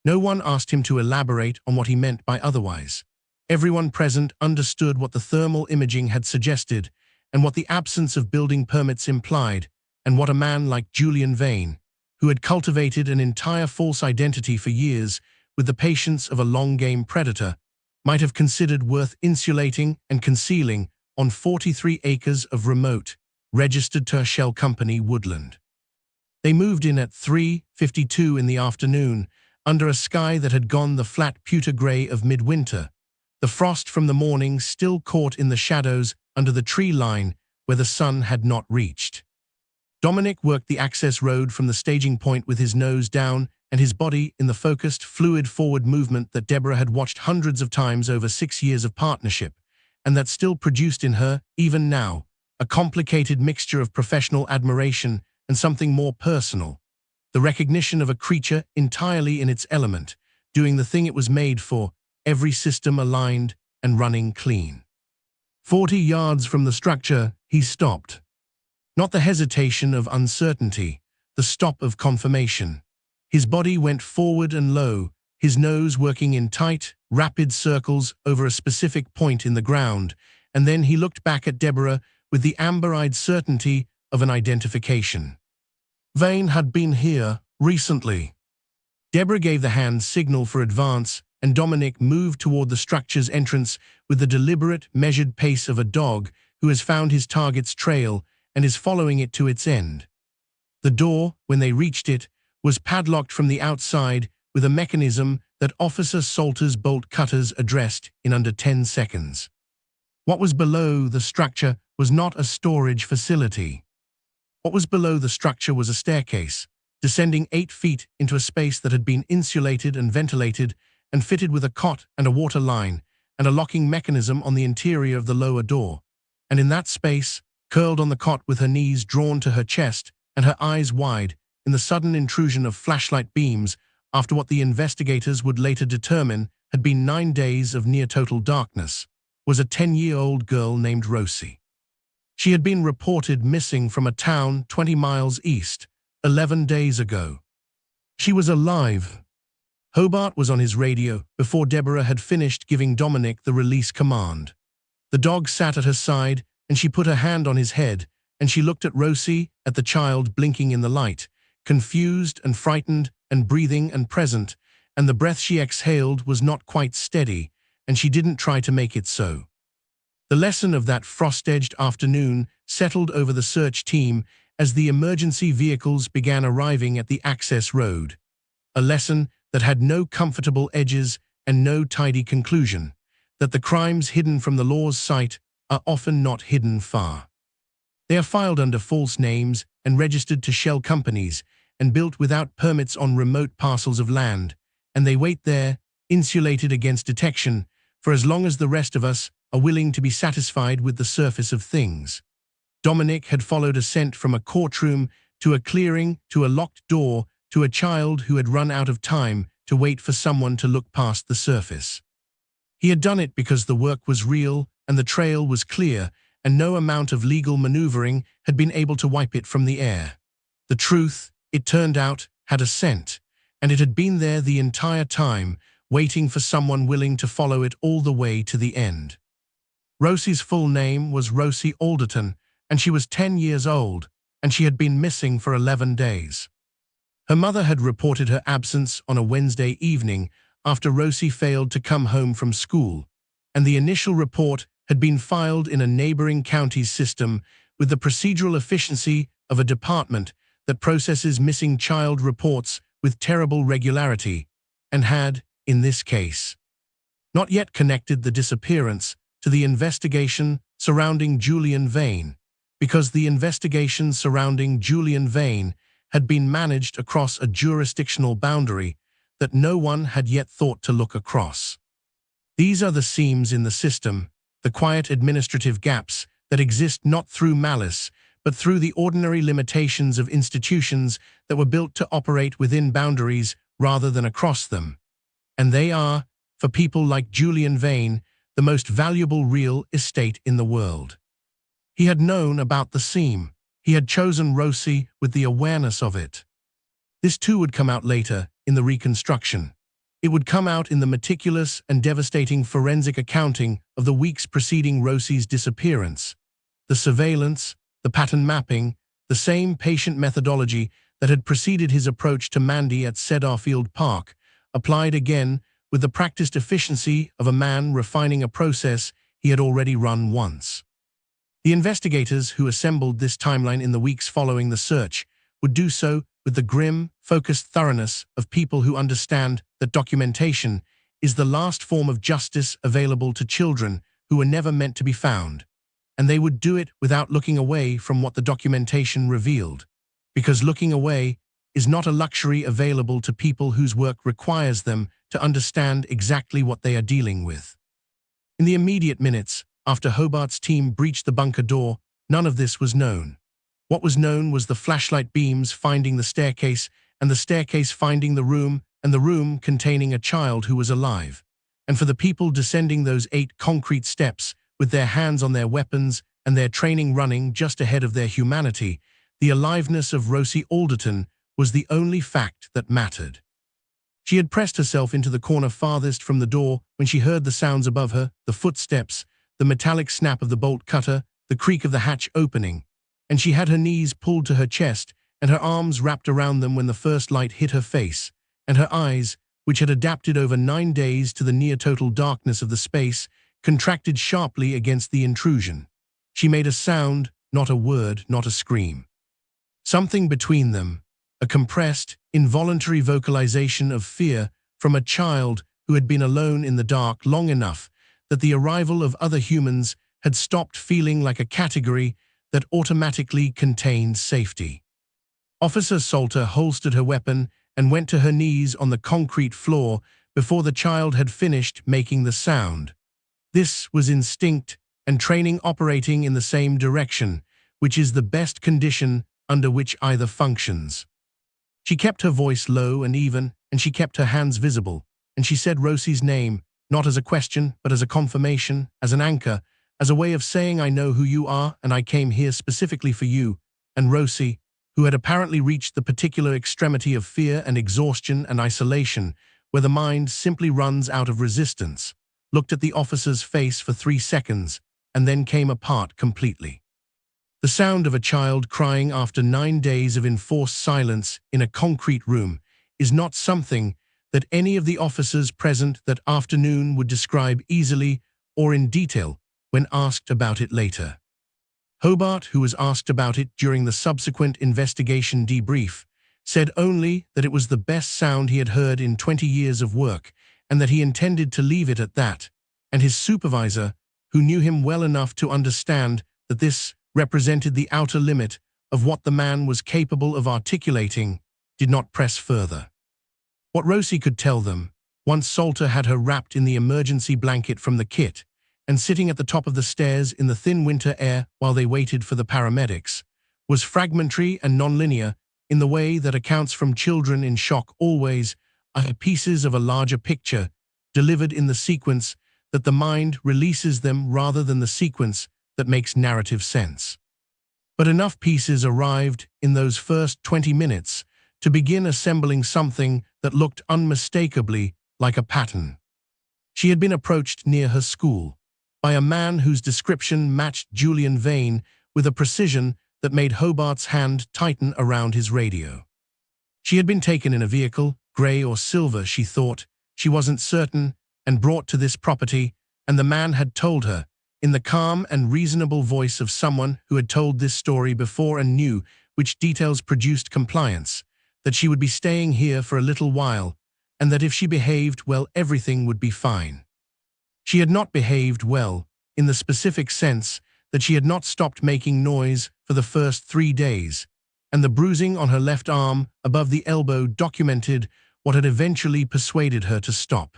No one asked him to elaborate on what he meant by otherwise. Everyone present understood what the thermal imaging had suggested and what the absence of building permits implied, and what a man like Julian Vane, who had cultivated an entire false identity for years with the patience of a long-game predator, might have considered worth insulating and concealing on 43 acres of remote, registered to a shell company woodland. They moved in at 3:52 in the afternoon, under a sky that had gone the flat pewter grey of midwinter, the frost from the morning still caught in the shadows under the tree line where the sun had not reached. Dominic worked the access road from the staging point with his nose down and his body in the focused, fluid forward movement that Deborah had watched hundreds of times over 6 years of partnership, and that still produced in her, even now, a complicated mixture of professional admiration and something more personal, the recognition of a creature entirely in its element, doing the thing it was made for, every system aligned and running clean. 40 yards from the structure, he stopped. Not the hesitation of uncertainty, the stop of confirmation. His body went forward and low, his nose working in tight, rapid circles over a specific point in the ground, and then he looked back at Deborah with the amber-eyed certainty of an identification. "Vane had been here recently." Deborah gave the hand signal for advance, and Dominic moved toward the structure's entrance with the deliberate, measured pace of a dog who has found his target's trail and is following it to its end. The door, when they reached it, was padlocked from the outside with a mechanism that Officer Salter's bolt cutters addressed in under 10 seconds. What was below the structure was not a storage facility. What was below the structure was a staircase, descending 8 feet into a space that had been insulated and ventilated and fitted with a cot and a water line and a locking mechanism on the interior of the lower door. And in that space, curled on the cot with her knees drawn to her chest and her eyes wide in the sudden intrusion of flashlight beams after what the investigators would later determine had been 9 days of near-total darkness, was a 10-year-old girl named Rosie. She had been reported missing from a town 20 miles east 11 days ago. She was alive. Hobart was on his radio before Deborah had finished giving Dominic the release command. The dog sat at her side, and she put her hand on his head, and she looked at Rosie, at the child blinking in the light, confused and frightened and breathing and present, and the breath she exhaled was not quite steady, and she didn't try to make it so. The lesson of that frost-edged afternoon settled over the search team as the emergency vehicles began arriving at the access road. A lesson that had no comfortable edges and no tidy conclusion, that the crimes hidden from the law's sight are often not hidden far. They are filed under false names and registered to shell companies and built without permits on remote parcels of land, and they wait there, insulated against detection, for as long as the rest of us are willing to be satisfied with the surface of things. Dominic had followed a scent from a courtroom to a clearing to a locked door to a child who had run out of time to wait for someone to look past the surface. He had done it because the work was real and the trail was clear, and no amount of legal maneuvering had been able to wipe it from the air. The truth, it turned out, had a scent, and it had been there the entire time, waiting for someone willing to follow it all the way to the end. Rosie's full name was Rosie Alderton, and she was 10 years old, and she had been missing for 11 days. Her mother had reported her absence on a Wednesday evening after Rosie failed to come home from school, and the initial report had been filed in a neighboring county's system with the procedural efficiency of a department that processes missing child reports with terrible regularity, and had, in this case, not yet connected the disappearance to the investigation surrounding Julian Vane, because the investigation surrounding Julian Vane had been managed across a jurisdictional boundary that no one had yet thought to look across. These are the seams in the system, the quiet administrative gaps that exist not through malice, but through the ordinary limitations of institutions that were built to operate within boundaries rather than across them. And they are, for people like Julian Vane, the most valuable real estate in the world. He had known about the seam. He had chosen Rosie with the awareness of it. This too would come out later in the reconstruction. It would come out in the meticulous and devastating forensic accounting of the weeks preceding Rosie's disappearance. The surveillance, the pattern mapping, the same patient methodology that had preceded his approach to Mandy at Cedarfield Park, applied again with the practiced efficiency of a man refining a process he had already run once. The investigators who assembled this timeline in the weeks following the search would do so with the grim, focused thoroughness of people who understand that documentation is the last form of justice available to children who were never meant to be found, and they would do it without looking away from what the documentation revealed, because looking away is not a luxury available to people whose work requires them to understand exactly what they are dealing with. In the immediate minutes after Hobart's team breached the bunker door, none of this was known. What was known was the flashlight beams finding the staircase, and the staircase finding the room, and the room containing a child who was alive. And for the people descending those 8 concrete steps, with their hands on their weapons and their training running just ahead of their humanity, the aliveness of Rosie Alderton was the only fact that mattered. She had pressed herself into the corner farthest from the door when she heard the sounds above her, the footsteps, the metallic snap of the bolt cutter, the creak of the hatch opening, and she had her knees pulled to her chest and her arms wrapped around them when the first light hit her face, and her eyes, which had adapted over 9 days to the near-total darkness of the space, contracted sharply against the intrusion. She made a sound, not a word, not a scream. Something between them, a compressed, involuntary vocalization of fear from a child who had been alone in the dark long enough that the arrival of other humans had stopped feeling like a category that automatically contained safety. Officer Salter holstered her weapon and went to her knees on the concrete floor before the child had finished making the sound. This was instinct and training operating in the same direction, which is the best condition under which either functions. She kept her voice low and even, and she kept her hands visible, and she said Rosie's name, not as a question, but as a confirmation, as an anchor, as a way of saying I know who you are and I came here specifically for you. And Rosie, who had apparently reached the particular extremity of fear and exhaustion and isolation, where the mind simply runs out of resistance, looked at the officer's face for 3 seconds, and then came apart completely. The sound of a child crying after 9 days of enforced silence in a concrete room is not something that any of the officers present that afternoon would describe easily or in detail when asked about it later. Hobart, who was asked about it during the subsequent investigation debrief, said only that it was the best sound he had heard in 20 years of work and that he intended to leave it at that, and his supervisor, who knew him well enough to understand that this represented the outer limit of what the man was capable of articulating, did not press further. What Rosie could tell them, once Salter had her wrapped in the emergency blanket from the kit and sitting at the top of the stairs in the thin winter air while they waited for the paramedics, was fragmentary and nonlinear in the way that accounts from children in shock always are pieces of a larger picture, delivered in the sequence that the mind releases them rather than the sequence that makes narrative sense. But enough pieces arrived in those first 20 minutes to begin assembling something that looked unmistakably like a pattern. She had been approached near her school by a man whose description matched Julian Vane with a precision that made Hobart's hand tighten around his radio. She had been taken in a vehicle, grey or silver, she thought. She wasn't certain, and brought to this property, and the man had told her, in the calm and reasonable voice of someone who had told this story before and knew which details produced compliance, that she would be staying here for a little while, and that if she behaved well, everything would be fine. She had not behaved well, in the specific sense that she had not stopped making noise for the first 3 days, and the bruising on her left arm above the elbow documented what had eventually persuaded her to stop.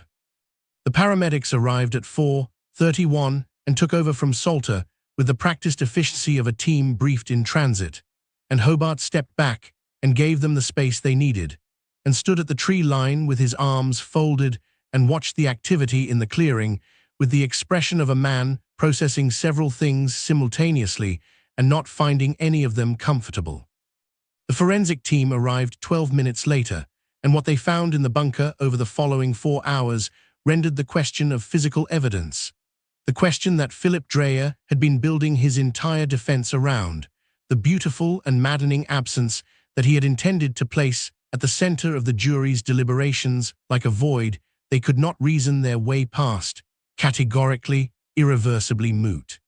The paramedics arrived at 4:31 and took over from Salter with the practiced efficiency of a team briefed in transit, and Hobart stepped back and gave them the space they needed, and stood at the tree line with his arms folded and watched the activity in the clearing with the expression of a man processing several things simultaneously and not finding any of them comfortable. The forensic team arrived 12 minutes later, and what they found in the bunker over the following 4 hours rendered the question of physical evidence, the question that Philip Dreyer had been building his entire defense around, the beautiful and maddening absence that he had intended to place at the center of the jury's deliberations like a void they could not reason their way past, categorically, irreversibly moot.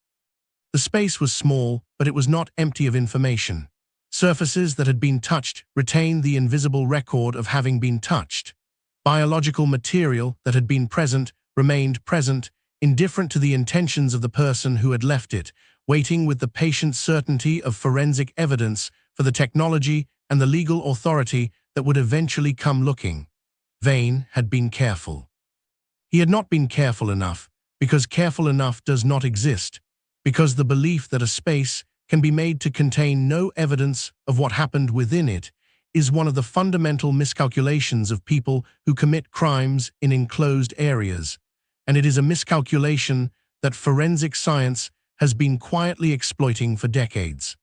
The space was small, but it was not empty of information. Surfaces that had been touched retained the invisible record of having been touched. Biological material that had been present remained present, indifferent to the intentions of the person who had left it, waiting with the patient certainty of forensic evidence for the technology and the legal authority that would eventually come looking. Vane had been careful. He had not been careful enough, because careful enough does not exist, because the belief that a space can be made to contain no evidence of what happened within it is one of the fundamental miscalculations of people who commit crimes in enclosed areas, and it is a miscalculation that forensic science has been quietly exploiting for decades.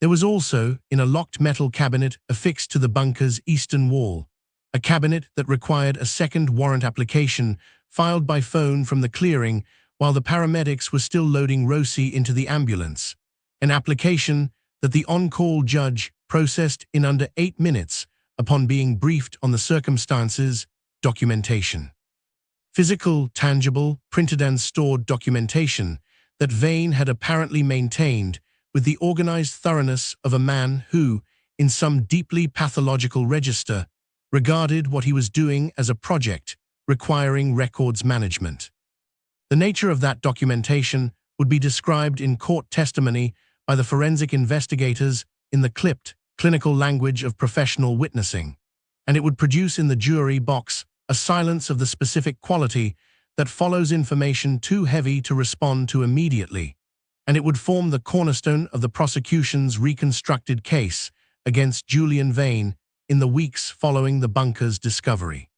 There was also, in a locked metal cabinet affixed to the bunker's eastern wall, a cabinet that required a second warrant application filed by phone from the clearing while the paramedics were still loading Rosie into the ambulance, an application that the on-call judge processed in under 8 minutes upon being briefed on the circumstances, documentation. Physical, tangible, printed and stored documentation that Vane had apparently maintained with the organized thoroughness of a man who, in some deeply pathological register, regarded what he was doing as a project requiring records management. The nature of that documentation would be described in court testimony by the forensic investigators in the clipped, clinical language of professional witnessing, and it would produce in the jury box a silence of the specific quality that follows information too heavy to respond to immediately, and it would form the cornerstone of the prosecution's reconstructed case against Julian Vane in the weeks following the bunker's discovery.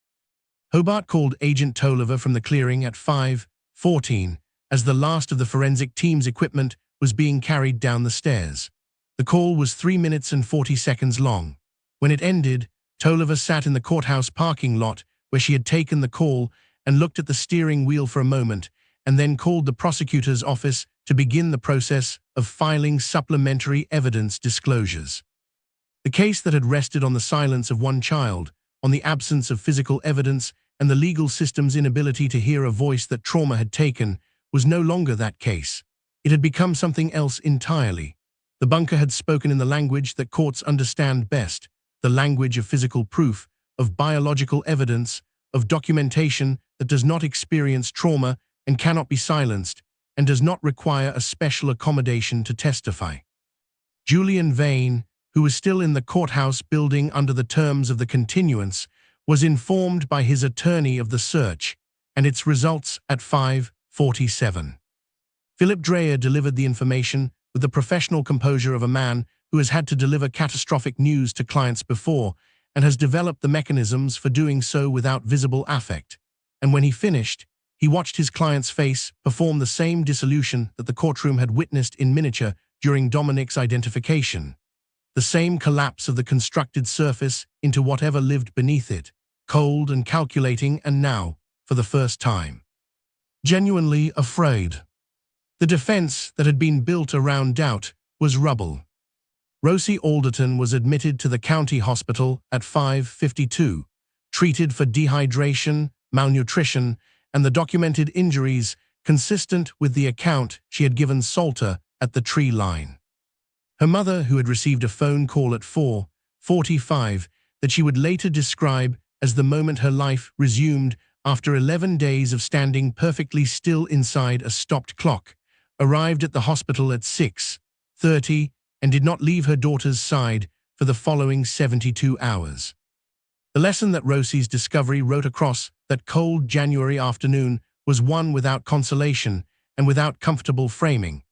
Hobart called Agent Tolliver from the clearing at 5:14 as the last of the forensic team's equipment was being carried down the stairs. The call was 3 minutes and 40 seconds long. When it ended, Tolliver sat in the courthouse parking lot where she had taken the call and looked at the steering wheel for a moment, and then called the prosecutor's office to begin the process of filing supplementary evidence disclosures. The case that had rested on the silence of one child, on the absence of physical evidence, and the legal system's inability to hear a voice that trauma had taken, was no longer that case. It had become something else entirely. The bunker had spoken in the language that courts understand best, the language of physical proof, of biological evidence, of documentation that does not experience trauma and cannot be silenced, and does not require a special accommodation to testify. Julian Vane, who was still in the courthouse building under the terms of the continuance, was informed by his attorney of the search and its results at 5:47. Philip Dreyer delivered the information with the professional composure of a man who has had to deliver catastrophic news to clients before and has developed the mechanisms for doing so without visible affect. And when he finished, he watched his client's face perform the same dissolution that the courtroom had witnessed in miniature during Dominic's identification. The same collapse of the constructed surface into whatever lived beneath it, cold and calculating, and now, for the first time, genuinely afraid. The defense that had been built around doubt was rubble. Rosie Alderton was admitted to the county hospital at 5:52, treated for dehydration, malnutrition, and the documented injuries consistent with the account she had given Salter at the tree line. Her mother, who had received a phone call at 4:45 that she would later describe as the moment her life resumed after 11 days of standing perfectly still inside a stopped clock, arrived at the hospital at 6:30 and did not leave her daughter's side for the following 72 hours. The lesson that Rosie's discovery wrote across that cold January afternoon was one without consolation and without comfortable framing,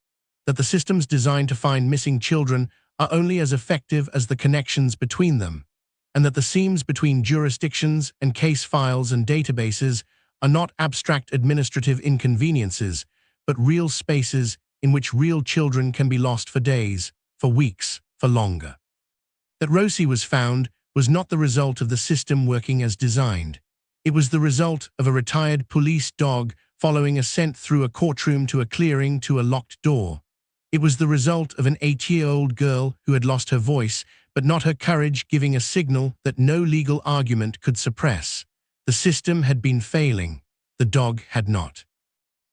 that the systems designed to find missing children are only as effective as the connections between them, and that the seams between jurisdictions and case files and databases are not abstract administrative inconveniences, but real spaces in which real children can be lost for days, for weeks, for longer. That Rosie was found was not the result of the system working as designed. It was the result of a retired police dog following a scent through a courtroom to a clearing to a locked door. It was the result of an 8-year-old girl who had lost her voice, but not her courage, giving a signal that no legal argument could suppress. The system had been failing. The dog had not.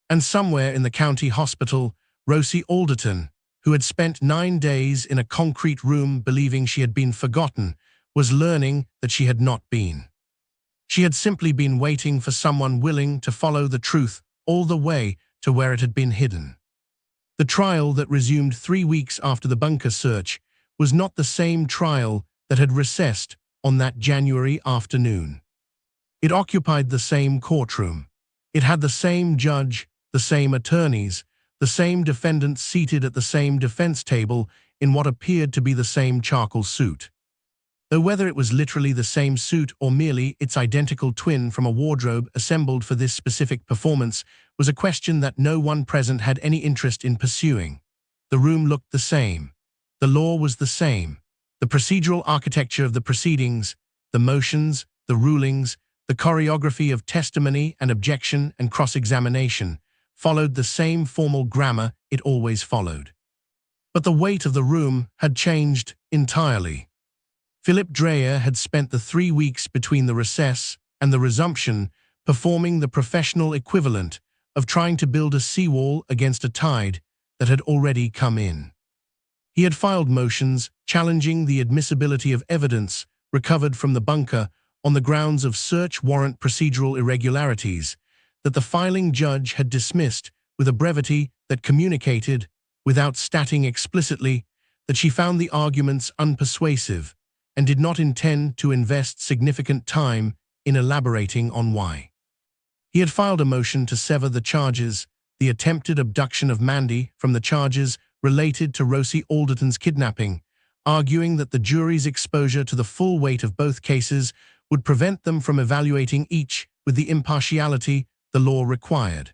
And somewhere in the county hospital, Rosie Alderton, who had spent 9 days in a concrete room believing she had been forgotten, was learning that she had not been. She had simply been waiting for someone willing to follow the truth all the way to where it had been hidden. The trial that resumed 3 weeks after the bunker search was not the same trial that had recessed on that January afternoon. It occupied the same courtroom. It had the same judge, the same attorneys, the same defendants seated at the same defense table in what appeared to be the same charcoal suit. Though whether it was literally the same suit or merely its identical twin from a wardrobe assembled for this specific performance was a question that no one present had any interest in pursuing. The room looked the same. The law was the same. The procedural architecture of the proceedings, the motions, the rulings, the choreography of testimony and objection and cross-examination followed the same formal grammar it always followed. But the weight of the room had changed entirely. Philip Dreyer had spent the 3 weeks between the recess and the resumption performing the professional equivalent of trying to build a seawall against a tide that had already come in. He had filed motions challenging the admissibility of evidence recovered from the bunker on the grounds of search warrant procedural irregularities that the filing judge had dismissed with a brevity that communicated, without stating explicitly, that she found the arguments unpersuasive and did not intend to invest significant time in elaborating on why. He had filed a motion to sever the charges, the attempted abduction of Mandy, from the charges related to Rosie Alderton's kidnapping, arguing that the jury's exposure to the full weight of both cases would prevent them from evaluating each with the impartiality the law required.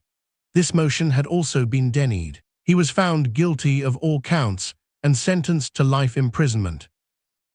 This motion had also been denied. He was found guilty of all counts and sentenced to life imprisonment.